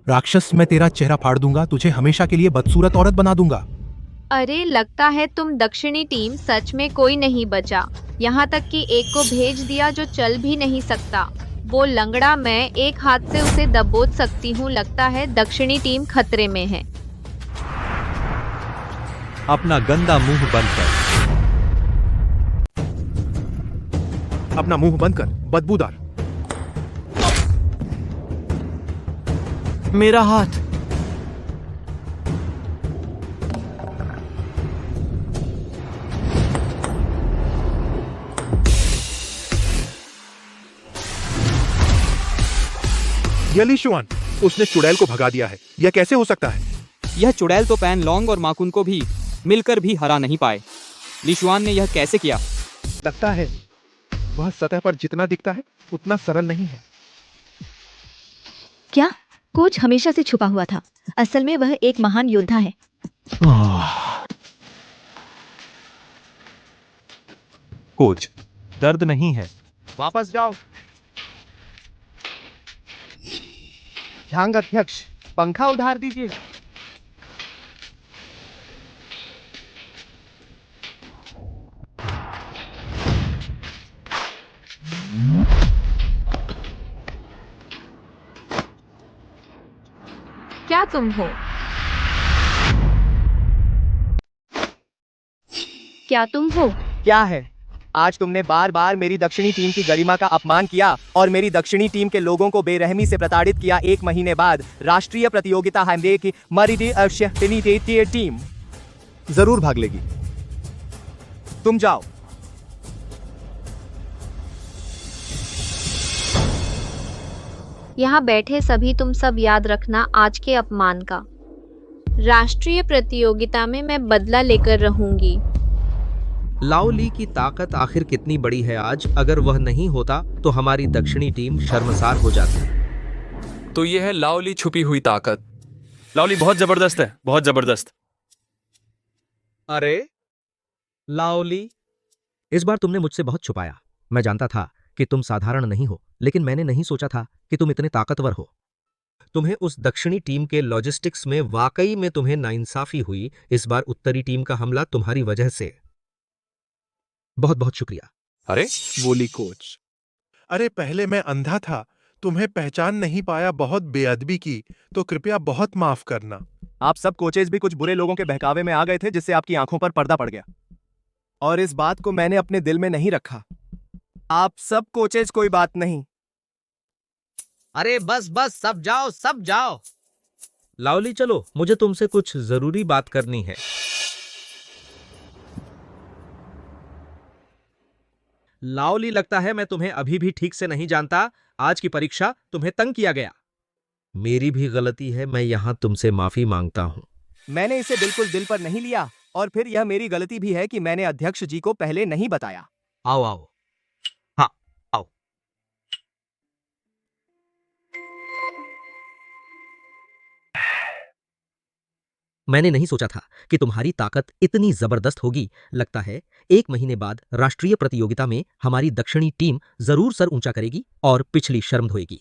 राक्षस, मैं तेरा चेहरा फाड़ दूंगा, तुझे हमेशा के लिए बदसूरत औरत बना दूंगा। अरे लगता है तुम दक्षिणी टीम सच में कोई नहीं बचा। यहाँ तक कि एक को भेज दिया जो चल भी नहीं सकता। वो लंगड़ा, मैं एक हाथ से उसे दबोच सकती हूँ। लगता है दक्षिणी टीम खतरे में है। अपना गंदा मुंह बंद कर। अपना मुंह बंद कर, बदबूदार। मेरा हाथ। ये ली शुआन, उसने चुड़ैल को भगा दिया है। यह कैसे हो सकता है? यह चुड़ैल तो पैन लॉन्ग और माकुन को भी मिलकर भी हरा नहीं पाए। लिशुआन ने यह कैसे किया? लगता है वह सतह पर जितना दिखता है उतना सरल नहीं है। क्या? कोच हमेशा से छुपा हुआ था। असल में वह एक महान योद्धा है। कोच, दर्द नहीं है। वापस जाओ। झांग अध्यक्ष, पंखा उधार दीजिए। क्या तुम हो? क्या तुम हो? क्या है? आज तुमने बार बार मेरी दक्षिणी टीम की गरिमा का अपमान किया और मेरी दक्षिणी टीम के लोगों को बेरहमी से प्रताड़ित किया। 1 महीने बाद राष्ट्रीय प्रतियोगिता हमदे की मरीडी टीम जरूर भाग लेगी। तुम जाओ। यहाँ बैठे सभी तुम सब याद रखना आज के अपमान का। राष्ट्रीय प्रतियोगिता में मैं बदला लेकर रहूंगी। लाओ ली की ताकत आखिर कितनी बड़ी है आज। अगर वह नहीं होता तो हमारी दक्षिणी टीम शर्मसार हो जाती। तो यह है लाओली छुपी हुई ताकत। लाओली बहुत जबरदस्त है, बहुत जबरदस्त। अरे लाओली, इस बार तुमने मुझसे बहुत छुपाया। मैं जानता था कि तुम साधारण नहीं हो, लेकिन मैंने नहीं सोचा था कि तुम इतने ताकतवर हो। तुम्हें उस दक्षिणी टीम के लॉजिस्टिक्स में वाकई में तुम्हें नाइंसाफी हुई। इस बार उत्तरी टीम का हमला तुम्हारी वजह से। बहुत बहुत शुक्रिया। अरे बोली कोच। अरे पहले मैं अंधा था, तुम्हें पहचान नहीं पाया, बहुत बेअदबी की, तो कृपया बहुत माफ करना। आप सब कोचेज भी कुछ बुरे लोगों के बहकावे में आ गए थे, जिससे आपकी आंखों पर पर्दा पड़ गया, और इस बात को मैंने अपने दिल में नहीं रखा। आप सब कोचेज कोई बात नहीं। अरे बस बस, सब जाओ सब जाओ। लाओली चलो, मुझे तुमसे कुछ जरूरी बात करनी है। लाओली, लगता है मैं तुम्हें अभी भी ठीक से नहीं जानता। आज की परीक्षा तुम्हें तंग किया गया। मेरी भी गलती है, मैं यहां तुमसे माफी मांगता हूं। मैंने इसे बिल्कुल दिल पर नहीं लिया, और फिर यह मेरी गलती भी है कि मैंने अध्यक्ष जी को पहले नहीं बताया। आओ आओ, हाँ आओ। मैंने नहीं सोचा था कि तुम्हारी ताकत इतनी जबरदस्त होगी। लगता है 1 महीने बाद राष्ट्रीय प्रतियोगिता में हमारी दक्षिणी टीम जरूर सर ऊंचा करेगी और पिछली शर्म धोएगी।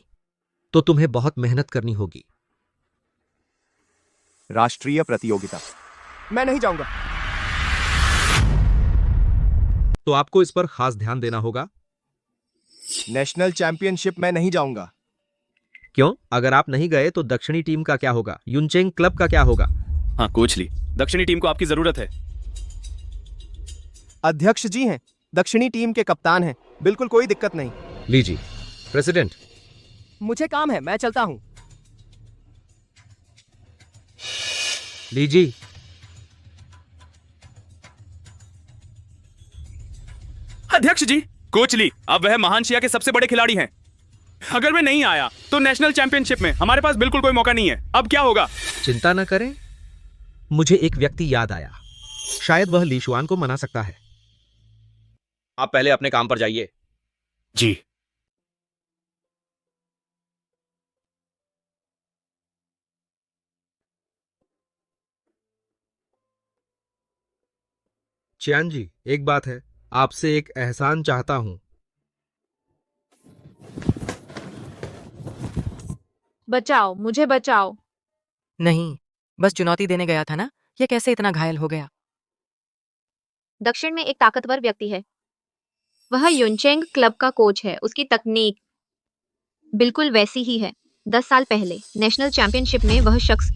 तो तुम्हें बहुत मेहनत करनी होगी। राष्ट्रीय प्रतियोगिता? मैं नहीं जाऊंगा। तो आपको इस पर खास ध्यान देना होगा। नेशनल चैंपियनशिप में नहीं जाऊंगा। क्यों? अगर आप नहीं गए तो दक्षिणी टीम का क्या होगा? युनचेंग क्लब का क्या होगा? हाँ कोच ली, दक्षिणी टीम को आपकी जरूरत है। अध्यक्ष जी हैं, दक्षिणी टीम के कप्तान हैं, बिल्कुल कोई दिक्कत नहीं। लीजिए प्रेसिडेंट। मुझे काम है, मैं चलता हूं। लीजिए। अध्यक्ष जी, कोच ली, अब वह महान शिया के सबसे बड़े खिलाड़ी हैं। अगर मैं नहीं आया तो नेशनल चैंपियनशिप में हमारे पास बिल्कुल कोई मौका नहीं है। अब क्या होगा? चिंता न करें, मुझे एक व्यक्ति याद आया। शायद वह ली शुआन को मना सकता है। आप पहले अपने काम पर जाइए। जी। चियान जी, एक बात है, आपसे एक एहसान चाहता हूं। बचाओ, मुझे बचाओ। नहीं, बस चुनौती देने गया था ना। ये कैसे इतना घायल हो गया? दक्षिण में एक ताकतवर व्यक्ति है। वह युनचेंग क्लब का कोच है। उसकी तकनीक बिल्कुल वैसी ही है। 10 साल पहले नेशनल चैंपियनशिप में वह शख्स।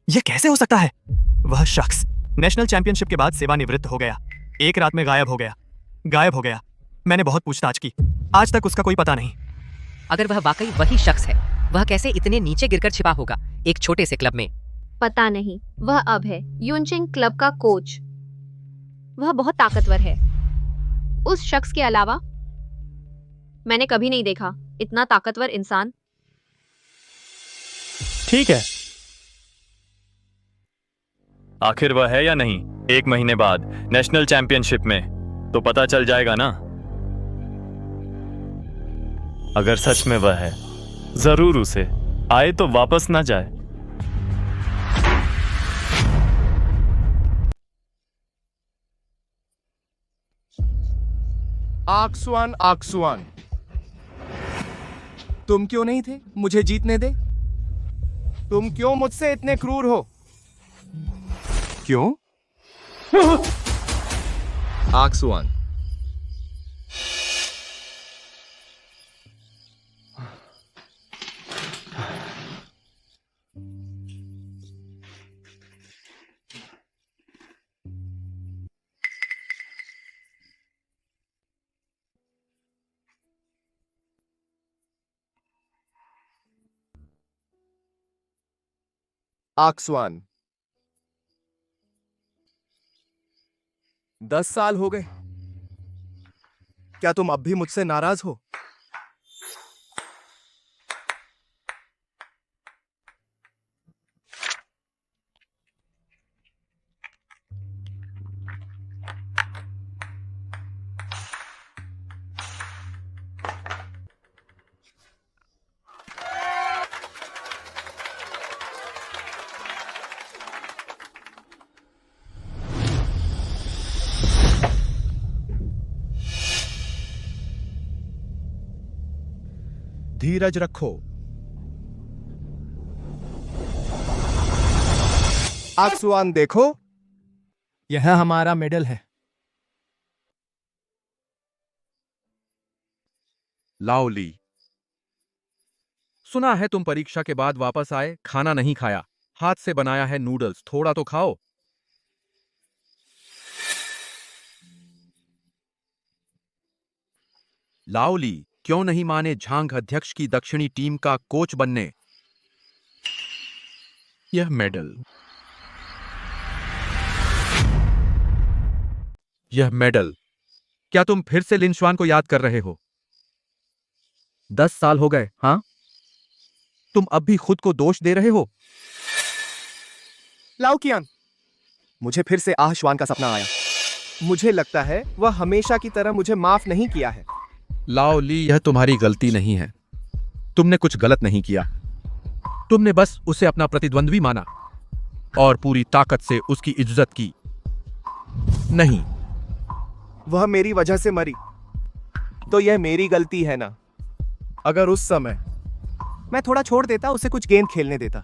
यह कैसे हो सकता है? वह शख्स नेशनल चैंपियनशिप के बाद सेवानिवृत्त हो गया। एक रात में गायब हो गया। मैंने बहुत पूछताछ की, आज तक उसका कोई पता नहीं। अगर वह वाकई वही शख्स है, वह कैसे इतने नीचे गिरकर छिपा होगा एक छोटे से क्लब में? पता नहीं। वह अब है युनचेंग क्लब का कोच। वह बहुत ताकतवर है। उस शख्स के अलावा मैंने कभी नहीं देखा इतना ताकतवर इंसान। ठीक है, आखिर वह है या नहीं? 1 महीने बाद नेशनल चैंपियनशिप में तो पता चल जाएगा ना। अगर सच में वह है, जरूर उसे आए तो वापस ना जाए। आक्सुआन, आक्सुआन, तुम क्यों नहीं थे? मुझे जीतने दे। तुम क्यों मुझसे इतने क्रूर हो? क्यों? आक्सुआन, आक्सुआन, 10 साल हो गए। क्या तुम अब भी मुझसे नाराज हो? धीरज रखो। आक्सुआन देखो, यह हमारा मेडल है। लाओली, सुना है तुम परीक्षा के बाद वापस आए, खाना नहीं खाया, हाथ से बनाया है नूडल्स, थोड़ा तो खाओ। लाओली, क्यों नहीं माने झांग अध्यक्ष की दक्षिणी टीम का कोच बनने? यह मेडल, यह मेडल। क्या तुम फिर से लिन शुआन को याद कर रहे हो? 10 साल हो गए, हां? तुम अब भी खुद को दोष दे रहे हो? लाओ कियान, मुझे फिर से आह शुआन का सपना आया। मुझे लगता है वह हमेशा की तरह मुझे माफ नहीं किया है। लाओ ली, यह तुम्हारी गलती नहीं है। तुमने कुछ गलत नहीं किया। तुमने बस उसे अपना प्रतिद्वंद्वी माना और पूरी ताकत से उसकी इज्जत की। नहीं, वह मेरी वजह से मरी, तो यह मेरी गलती है ना? अगर उस समय मैं थोड़ा छोड़ देता, उसे कुछ गेंद खेलने देता,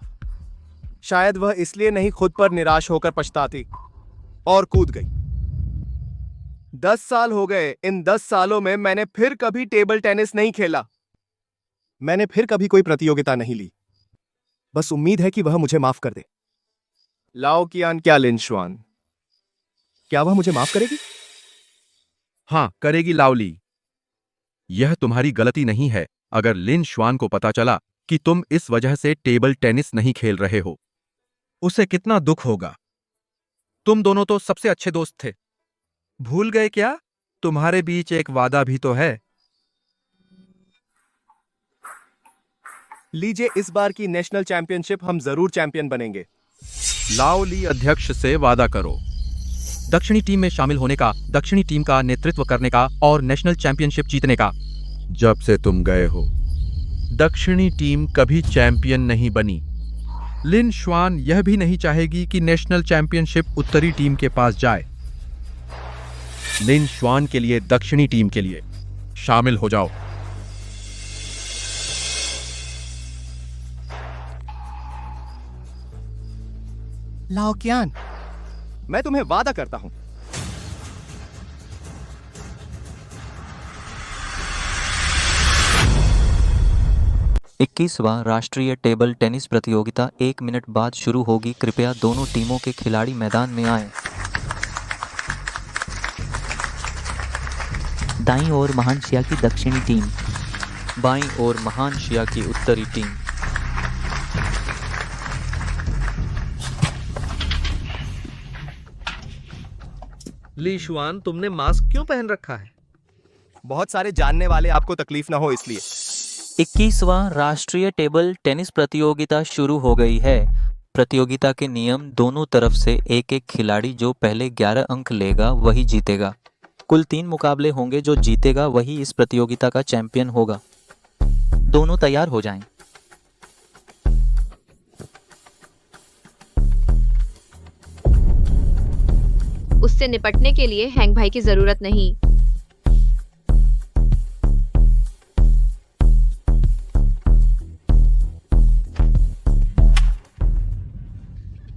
शायद वह इसलिए नहीं खुद पर निराश होकर पछताती और कूद गई। 10 साल हो गए। इन 10 सालों में मैंने फिर कभी टेबल टेनिस नहीं खेला। मैंने फिर कभी कोई प्रतियोगिता नहीं ली। बस उम्मीद है कि वह मुझे माफ कर दे। लाओ कियान, क्या लिन शुआन, क्या वह मुझे माफ करेगी? हां, करेगी लाओली। यह तुम्हारी गलती नहीं है। अगर लिन शुआन को पता चला कि तुम इस वजह से टेबल टेनिस नहीं खेल रहे हो, उसे कितना दुख होगा। तुम दोनों तो सबसे अच्छे दोस्त थे। भूल गए क्या? तुम्हारे बीच एक वादा भी तो है। लीजिए, इस बार की नेशनल चैंपियनशिप हम जरूर चैंपियन बनेंगे। लाओ ली अध्यक्ष से वादा करो। दक्षिणी टीम में शामिल होने का, दक्षिणी टीम का नेतृत्व करने का और नेशनल चैंपियनशिप जीतने का। जब से तुम गए हो, दक्षिणी टीम कभी चैंपियन नहीं बनी। लिन शुआन यह भी नहीं चाहेगी कि नेशनल चैंपियनशिप उत्तरी टीम के पास जाए। लिन शुआन के लिए, दक्षिणी टीम के लिए शामिल हो जाओ। लाओ कियान, मैं तुम्हें वादा करता हूं। इक्कीसवां राष्ट्रीय टेबल टेनिस प्रतियोगिता 1 मिनट बाद शुरू होगी। कृपया दोनों टीमों के खिलाड़ी मैदान में आएं। दाईं ओर महान शिया की दक्षिणी टीम, बाईं ओर महान शिया की उत्तरी टीम। ली शुआन, तुमने मास्क क्यों पहन रखा है? बहुत सारे जानने वाले, आपको तकलीफ ना हो इसलिए। 21वां राष्ट्रीय टेबल टेनिस प्रतियोगिता शुरू हो गई है। प्रतियोगिता के नियम, दोनों तरफ से एक एक खिलाड़ी जो पहले 11 अंक लेगा वही जीतेगा। कुल 3 मुकाबले होंगे, जो जीतेगा वही इस प्रतियोगिता का चैंपियन होगा। दोनों तैयार हो जाएं। उससे निपटने के लिए हैंग भाई की जरूरत नहीं।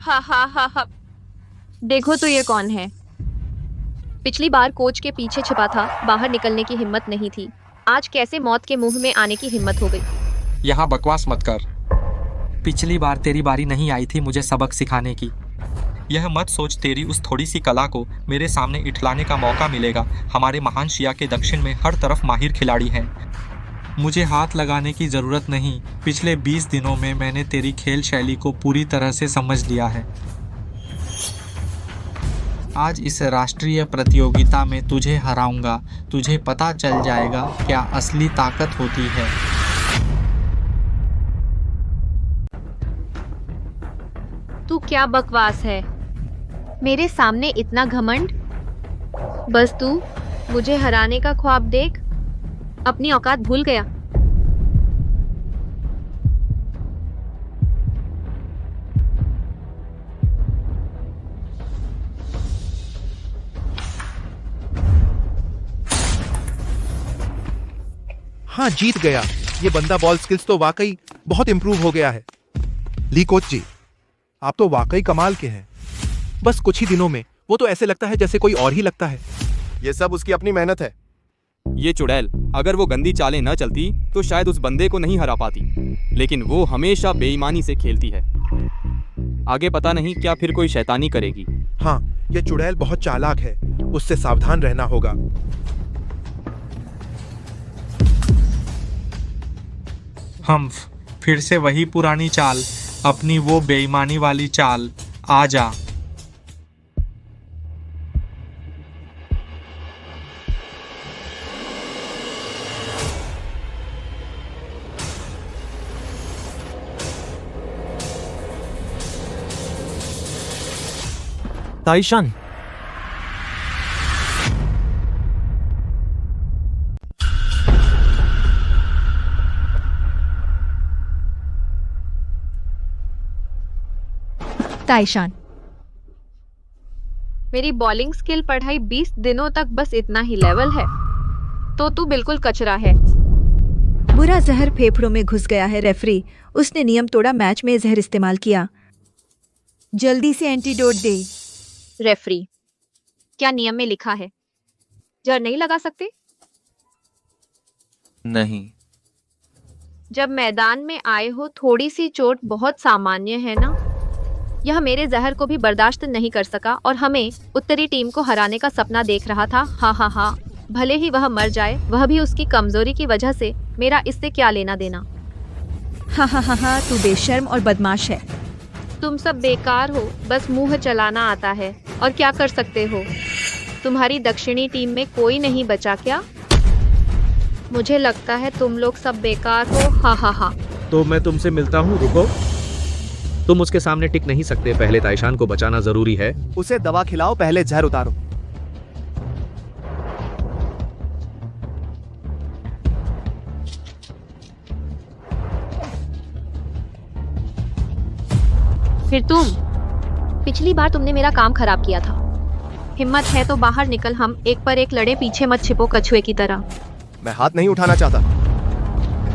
हा हा हा हा, देखो तो ये कौन है? पिछली बार कोच के पीछे छिपा था, बाहर निकलने की हिम्मत नहीं थी। आज कैसे मौत के मुंह में आने की हिम्मत हो गई। यहाँ बकवास मत कर। पिछली बार तेरी बारी नहीं आई थी मुझे सबक सिखाने की। यह मत सोच तेरी उस थोड़ी सी कला को मेरे सामने इठलाने का मौका मिलेगा। हमारे महान शिया के दक्षिण में हर तरफ माहिर खिलाड़ी हैं। मुझे हाथ लगाने की ज़रूरत नहीं। पिछले 20 दिनों में मैंने तेरी खेल शैली को पूरी तरह से समझ लिया है। आज इस राष्ट्रीय प्रतियोगिता में तुझे हराऊंगा। तुझे पता चल जाएगा क्या असली ताकत होती है। तू क्या बकवास है? मेरे सामने इतना घमंड? बस तू मुझे हराने का ख्वाब देख, अपनी औकात भूल गया। हाँ, जीत गया। ये बंदा बॉल स्किल्स तो वाकई बहुत इंप्रूव हो गया है। ली कोच जी, आप तो वाकई कमाल के हैं। बस कुछ ही दिनों में वो तो ऐसे लगता है जैसे कोई और ही लगता है। ये सब उसकी अपनी मेहनत है। ये चुड़ैल, अगर वो गंदी चालें न चलती तो शायद उस बंदे को नहीं हरा पाती, लेकिन वो हमेशा बेईमानी से खेलती है। आगे पता नहीं क्या फिर कोई शैतानी करेगी। हाँ, ये चुड़ैल बहुत चालाक है, उससे सावधान रहना होगा। हम फिर से वही पुरानी चाल, अपनी वो बेईमानी वाली चाल। आजा। ताइशान, ताइशान, मेरी बॉलिंग स्किल पढ़ाई 20 दिनों तक बस इतना ही लेवल है, तो तू बिल्कुल कचरा है। बुरा जहर फेफड़ों में घुस गया है रेफरी। उसने नियम तोड़ा, मैच में जहर इस्तेमाल किया। जल्दी से एंटीडोट दे। रेफरी, क्या नियम में लिखा है जहर नहीं लगा सकते? नहीं। जब मैदान में आए हो, थोड़ी सी चोट बहुत सामान्य है ना? यह मेरे जहर को भी बर्दाश्त नहीं कर सका और हमें उत्तरी टीम को हराने का सपना देख रहा था। हाँ हाँ हाँ, भले ही वह मर जाए, वह भी उसकी कमजोरी की वजह से। मेरा इससे क्या लेना देना? हाँ हाँ हाँ हाँ, तू बेशर्म और बदमाश है। तुम सब बेकार हो, बस मुंह चलाना आता है। और क्या कर सकते हो? तुम्हारी दक्षिणी टीम में कोई नहीं बचा क्या? मुझे लगता है तुम लोग सब बेकार हो। हा हा हा। तो मैं तुमसे मिलता हूँ, रुको। तुम उसके सामने टिक नहीं सकते, पहले ताइशान को बचाना जरूरी है। उसे दवा खिलाओ, पहले जहर उतारो। फिर तुम, पिछली बार तुमने मेरा काम खराब किया था। हिम्मत है तो बाहर निकल, हम एक पर एक लड़े, पीछे मत छिपो कछुए की तरह। मैं हाथ नहीं उठाना चाहता।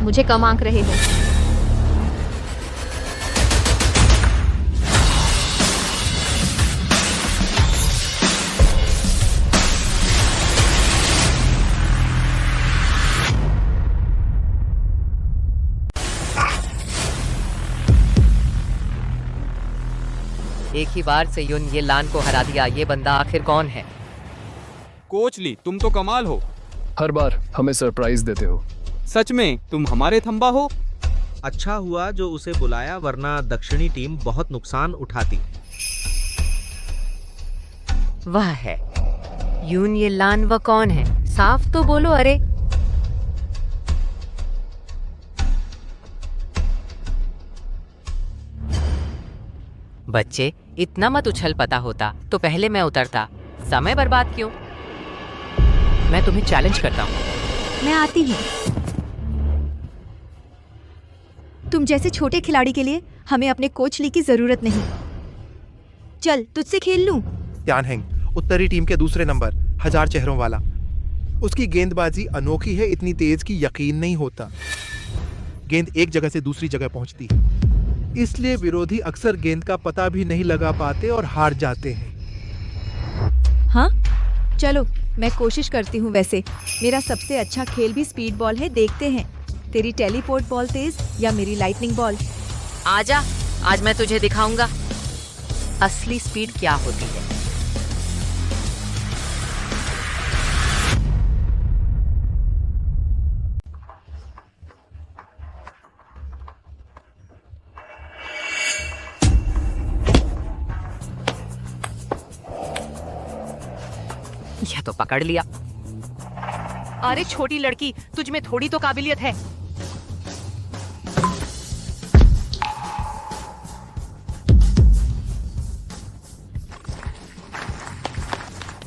मुझे कम आंक रहे हो। एक ही बार से युन ये लान को हरा दिया। ये बंदा आखिर कौन है? कोच ली, तुम तो कमाल हो। हर बार हमें सरप्राइज देते हो। सच में तुम हमारे थंबा हो। अच्छा हुआ जो उसे बुलाया, वरना दक्षिणी टीम बहुत नुकसान उठाती। वह है यून ये लान, वह कौन है? साफ तो बोलो। अरे बच्चे, इतना मत उछल। पता होता तो पहले मैं उतरता, समय बर्बाद क्यों? मैं तुम्हें चैलेंज करता हूँ। मैं आती हूँ। तुम जैसे छोटे खिलाड़ी के लिए हमें अपने कोच ली की जरूरत नहीं। चल तुझसे खेल लूं। त्यानहेंग, उत्तरी टीम के दूसरे नंबर, 1000 चेहरों वाला। उसकी गेंदबाजी अनोखी है, इतनी तेज कि यकीन नहीं होता। गेंद एक जगह से दूसरी जगह पहुंचती है, इसलिए विरोधी अक्सर गेंद का पता भी नहीं लगा पाते और हार जाते हैं। हाँ चलो, मैं कोशिश करती हूँ। वैसे मेरा सबसे अच्छा खेल भी स्पीड बॉल है। देखते हैं तेरी टेलीपोर्ट बॉल तेज या मेरी लाइटनिंग बॉल। आजा, आज मैं तुझे दिखाऊंगा असली स्पीड क्या होती है। यह तो पकड़ लिया। अरे छोटी लड़की, तुझ में थोड़ी तो काबिलियत है।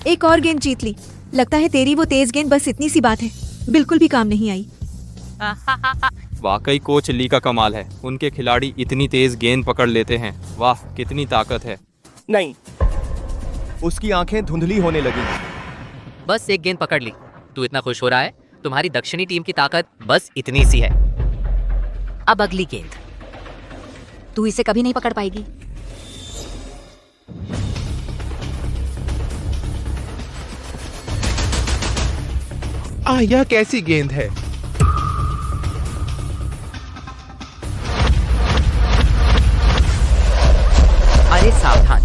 एक और गेंद जीत ली। लगता है तेरी वो तेज गेंद बस इतनी सी बात है, बिल्कुल भी काम नहीं आई। वाकई कोच ली का कमाल है। उनके खिलाड़ी इतनी तेज गेंद पकड़ लेते हैं। वाह, कितनी ताकत है। नहीं, उसकी आंखें धुंधली होने लगी। बस एक गेंद पकड़ ली। तू इतना खुश हो रहा है? तुम्हारी दक्षिणी टीम की ताकत बस इतनी सी है। अब अगली गेंद। तू इसे कभी नहीं पकड़ पाएगी। यह कैसी गेंद है? अरे सावधान।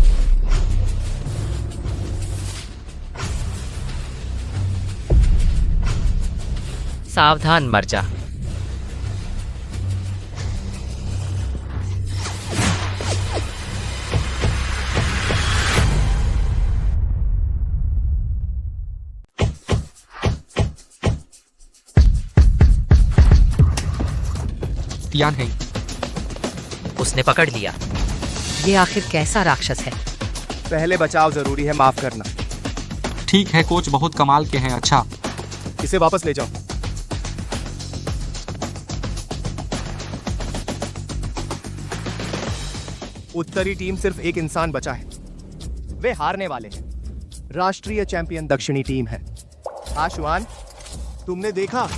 सावधान मर जा। यान है। उसने पकड़ लिया। ये आखिर कैसा राक्षस है? पहले बचाव जरूरी है, माफ करना। ठीक है कोच, बहुत कमाल के हैं। अच्छा, इसे वापस ले जाओ। उत्तरी टीम सिर्फ एक इंसान बचा है, वे हारने वाले हैं। राष्ट्रीय चैंपियन दक्षिणी टीम है। आशुआन, तुमने देखा?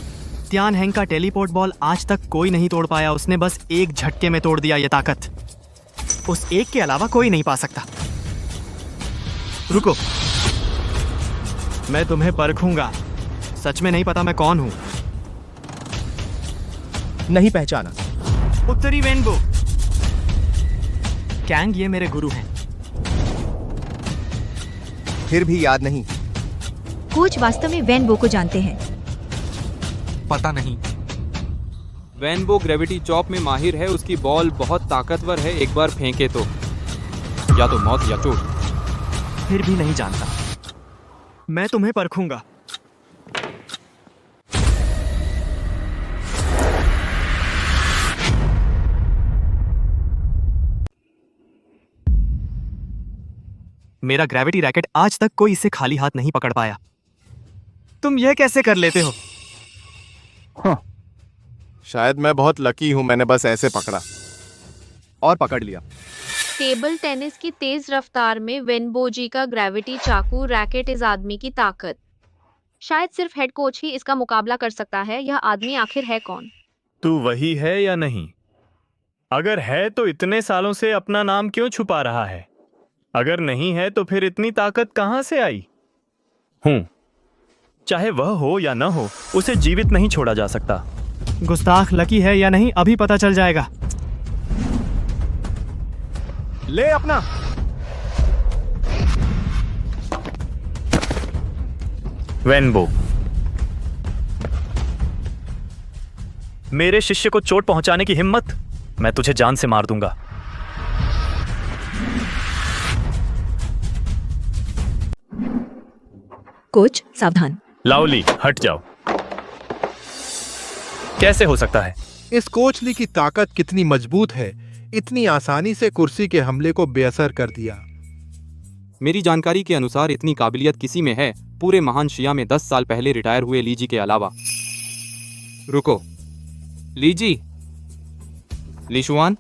त्यान हैंग का टेलीपोर्ट बॉल आज तक कोई नहीं तोड़ पाया। उसने बस एक झटके में तोड़ दिया ये ताकत। उस एक के अलावा कोई नहीं पा सकता। रुको, मैं तुम्हें परखूंगा। सच में नहीं पता मैं कौन हूं। नहीं पहचाना? उत्तरी वेनबो। कैंग ये मेरे गुरु हैं। फिर भी याद नहीं। कोच वास्तव में वेनबो को जानते हैं? पता नहीं। वेनबो ग्रेविटी चॉप में माहिर है। उसकी बॉल बहुत ताकतवर है। एक बार फेंके तो या तो मौत या चोट। फिर भी नहीं जानता। मैं तुम्हें परखूंगा। मेरा ग्रेविटी रैकेट आज तक कोई इसे खाली हाथ नहीं पकड़ पाया। तुम यह कैसे कर लेते हो? शायद मैं बहुत लकी हूं, मैंने बस ऐसे पकड़ा और पकड़ लिया। टेबल टेनिस की तेज रफ्तार में वेनबोजी का ग्रेविटी चाकू रैकेट इस आदमी की ताकत। शायद सिर्फ हेड कोच ही इसका मुकाबला कर सकता है। यह आदमी आखिर है कौन? तू वही है या नहीं? अगर है तो इतने सालों से अपना नाम क्यों छुपा रहा है? अगर नहीं है तो फिर इतनी ताकत कहां से आई? चाहे वह हो या न हो, उसे जीवित नहीं छोड़ा जा सकता। गुस्ताख लकी है या नहीं अभी पता चल जाएगा। ले अपना। वेनबो, मेरे शिष्य को चोट पहुंचाने की हिम्मत? मैं तुझे जान से मार दूंगा। कोच सावधान। लाओली, हट जाओ। कैसे हो सकता है? इस कोच ली की ताकत कितनी मजबूत है, इतनी आसानी से कुर्सी के हमले को बेअसर कर दिया। मेरी जानकारी के अनुसार इतनी काबिलियत किसी में है पूरे महान शिया में 10 साल पहले रिटायर हुए लीजी के अलावा। रुको, लीजी? लीशुआन?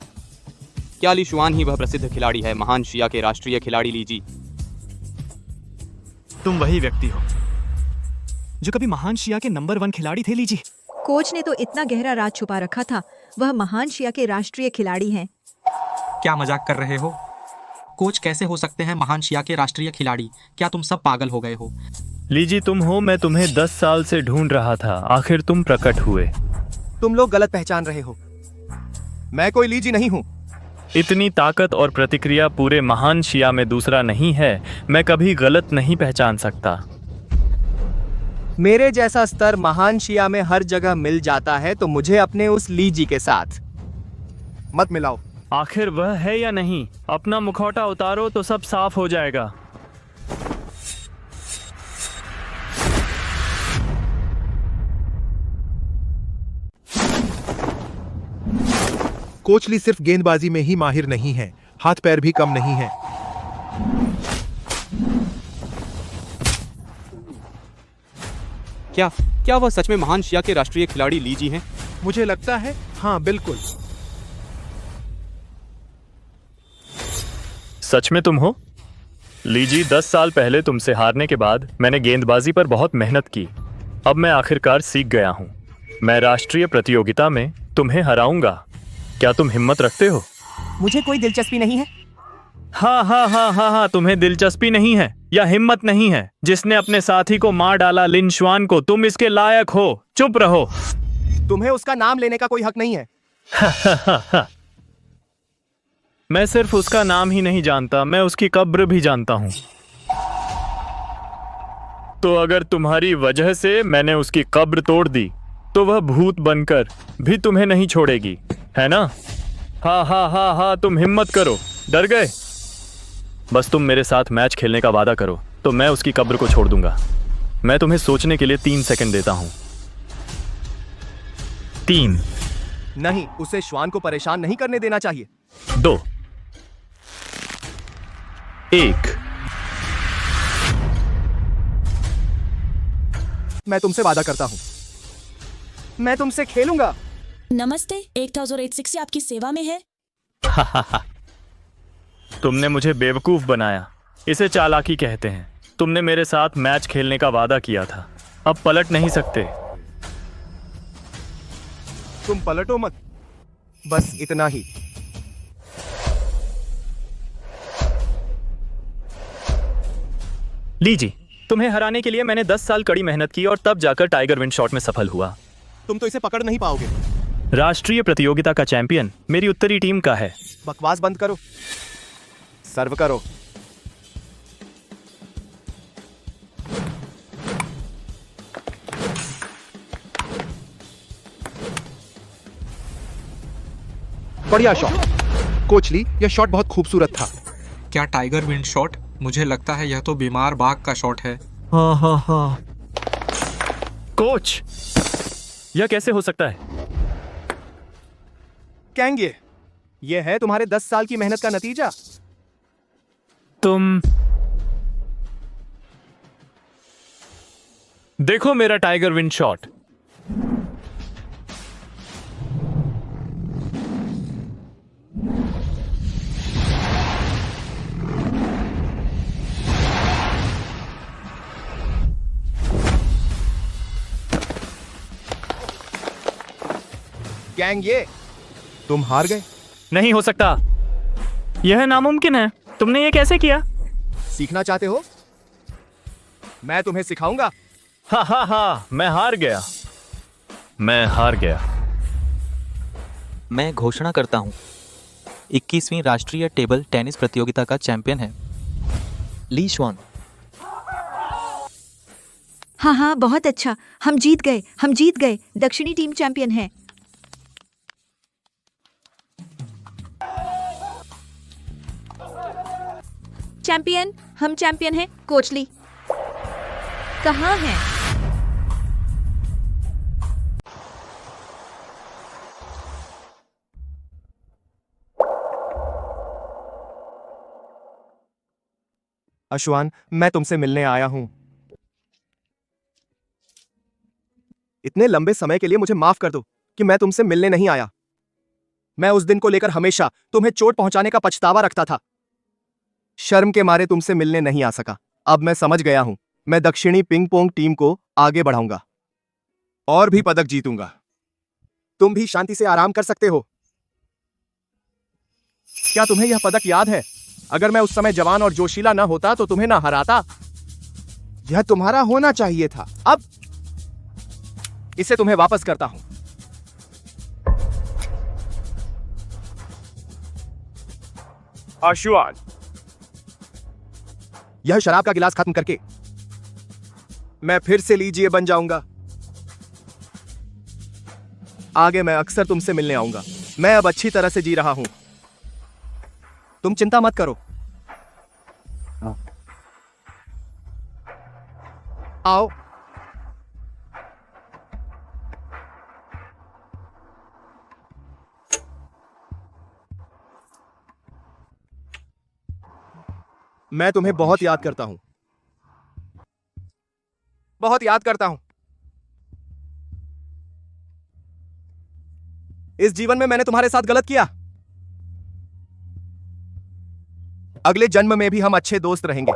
क्या लीशुआन ही वह प्रसिद्ध खिलाड़ी है, महान शिया के राष्ट्रीय खिलाड़ी लीजी? तुम वही व्यक्ति हो जो कभी महान शिया के नंबर 1 खिलाड़ी थे लीजी। कोच ने तो इतना गहरा राज छुपा रखा था। वह महान शिया के राष्ट्रीय खिलाड़ी हैं। क्या मजाक कर रहे हो? कोच कैसे हो सकते हैं महान शिया के राष्ट्रीय खिलाड़ी? क्या तुम सब पागल हो गए हो? लीजी तुम हो, मैं तुम्हें 10 साल से ढूंढ रहा था। आखिर तुम प्रकट हुए। तुम लोग गलत पहचान रहे हो। मैं कोई लीजी नहीं हूं। इतनी ताकत और प्रतिक्रिया पूरे महान शिया में दूसरा नहीं है। मैं कभी गलत नहीं पहचान सकता। मेरे जैसा स्तर महान शिया में हर जगह मिल जाता है, तो मुझे अपने उस लीजी के साथ मत मिलाओ। आखिर वह है या नहीं? अपना मुखौटा उतारो तो सब साफ हो जाएगा। कोच ली सिर्फ गेंदबाजी में ही माहिर नहीं है, हाथ पैर भी कम नहीं है। क्या वह सच में महान शिया के राष्ट्रीय खिलाड़ी लीजी हैं? मुझे लगता है हाँ, बिल्कुल। सच में तुम हो? लीजी, 10 साल पहले तुमसे हारने के बाद मैंने गेंदबाजी पर बहुत मेहनत की। अब मैं आखिरकार सीख गया हूँ। मैं राष्ट्रीय प्रतियोगिता में तुम्हें हराऊंगा। क्या तुम हिम्मत रखते हो? मुझे कोई दिलचस्पी नहीं है। हाँ, तुम्हें दिलचस्पी नहीं है या हिम्मत नहीं है? जिसने अपने साथी को मार डाला, लिन शुआन को, तुम इसके लायक हो। चुप रहो। तुम्हें उसका नाम लेने का कोई हक नहीं है। मैं सिर्फ उसका नाम ही नहीं जानता, मैं उसकी कब्र भी जानता हूं। तो अगर तुम्हारी वजह से मैंने उसकी कब्र तोड़ दी तो वह भूत बनकर भी तुम्हें नहीं छोड़ेगी, है ना? हाँ, तुम हिम्मत करो। डर गए? बस तुम मेरे साथ मैच खेलने का वादा करो तो मैं उसकी कब्र को छोड़ दूंगा। मैं तुम्हें सोचने के लिए 3 सेकंड देता हूं। 3। नहीं, उसे श्वान को परेशान नहीं करने देना चाहिए। 2, 1। मैं तुमसे वादा करता हूं, मैं तुमसे खेलूंगा। नमस्ते, 1086 आपकी सेवा में है। तुमने मुझे बेवकूफ बनाया, इसे चालाकी कहते हैं। तुमने मेरे साथ मैच खेलने का वादा किया था, अब पलट नहीं सकते। तुम पलटो मत, बस इतना ही। लीजिए, तुम्हें हराने के लिए मैंने 10 साल कड़ी मेहनत की और तब जाकर टाइगर विंड शॉट में सफल हुआ। तुम तो इसे पकड़ नहीं पाओगे। राष्ट्रीय प्रतियोगिता का चैंपियन मेरी उत्तरी टीम का है। बकवास बंद करो, सर्व करो। बढ़िया शॉट कोच ली, यह शॉट बहुत खूबसूरत था। क्या टाइगर विंड शॉट? मुझे लगता है यह तो बीमार बाघ का शॉट है। हाँ। कोच, यह कैसे हो सकता है? कैंगे, यह है तुम्हारे 10 साल की मेहनत का नतीजा। तुम देखो मेरा टाइगर विंड शॉट। गैंग, ये तुम हार गए। नहीं हो सकता, यह नामुमकिन है। तुमने ये कैसे किया? सीखना चाहते हो? मैं तुम्हें सिखाऊंगा। हाँ, मैं हार गया। मैं घोषणा करता हूँ 21वीं राष्ट्रीय टेबल टेनिस प्रतियोगिता का चैंपियन है ली शुआन। हाँ, बहुत अच्छा। हम जीत गए। दक्षिणी टीम चैंपियन है। हम चैंपियन हैं। कोच ली कहाँ हैं? अश्वान, मैं तुमसे मिलने आया हूं। इतने लंबे समय के लिए मुझे माफ कर दो कि मैं तुमसे मिलने नहीं आया। मैं उस दिन को लेकर हमेशा तुम्हें चोट पहुंचाने का पछतावा रखता था। शर्म के मारे तुमसे मिलने नहीं आ सका। अब मैं समझ गया हूं, मैं दक्षिणी पिंग पोंग टीम को आगे बढ़ाऊंगा और भी पदक जीतूंगा। तुम भी शांति से आराम कर सकते हो। क्या तुम्हें यह पदक याद है? अगर मैं उस समय जवान और जोशीला न होता तो तुम्हें न हराता। यह तुम्हारा होना चाहिए था। अब इसे तुम्हें वापस करता हूं। अश्वान, यह शराब का गिलास खत्म करके मैं फिर से लीजिए बन जाऊंगा। आगे मैं अक्सर तुमसे मिलने आऊंगा। मैं अब अच्छी तरह से जी रहा हूं, तुम चिंता मत करो। आओ। मैं तुम्हें बहुत याद करता हूं, बहुत याद करता हूं। इस जीवन में मैंने तुम्हारे साथ गलत किया। अगले जन्म में भी हम अच्छे दोस्त रहेंगे।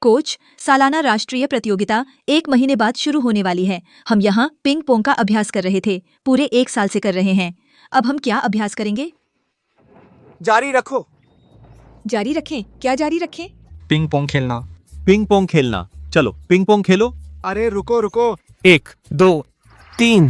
कोच, सालाना राष्ट्रीय प्रतियोगिता 1 महीने बाद शुरू होने वाली है। हम यहाँ पिंग पोंग का अभ्यास कर रहे थे, पूरे 1 साल से कर रहे हैं। अब हम क्या अभ्यास करेंगे? जारी रखो। जारी रखें? क्या जारी रखें? पिंग पोंग खेलना। पिंग पोंग खेलना। चलो पिंग पोंग खेलो। अरे रुको रुको। 1 2 3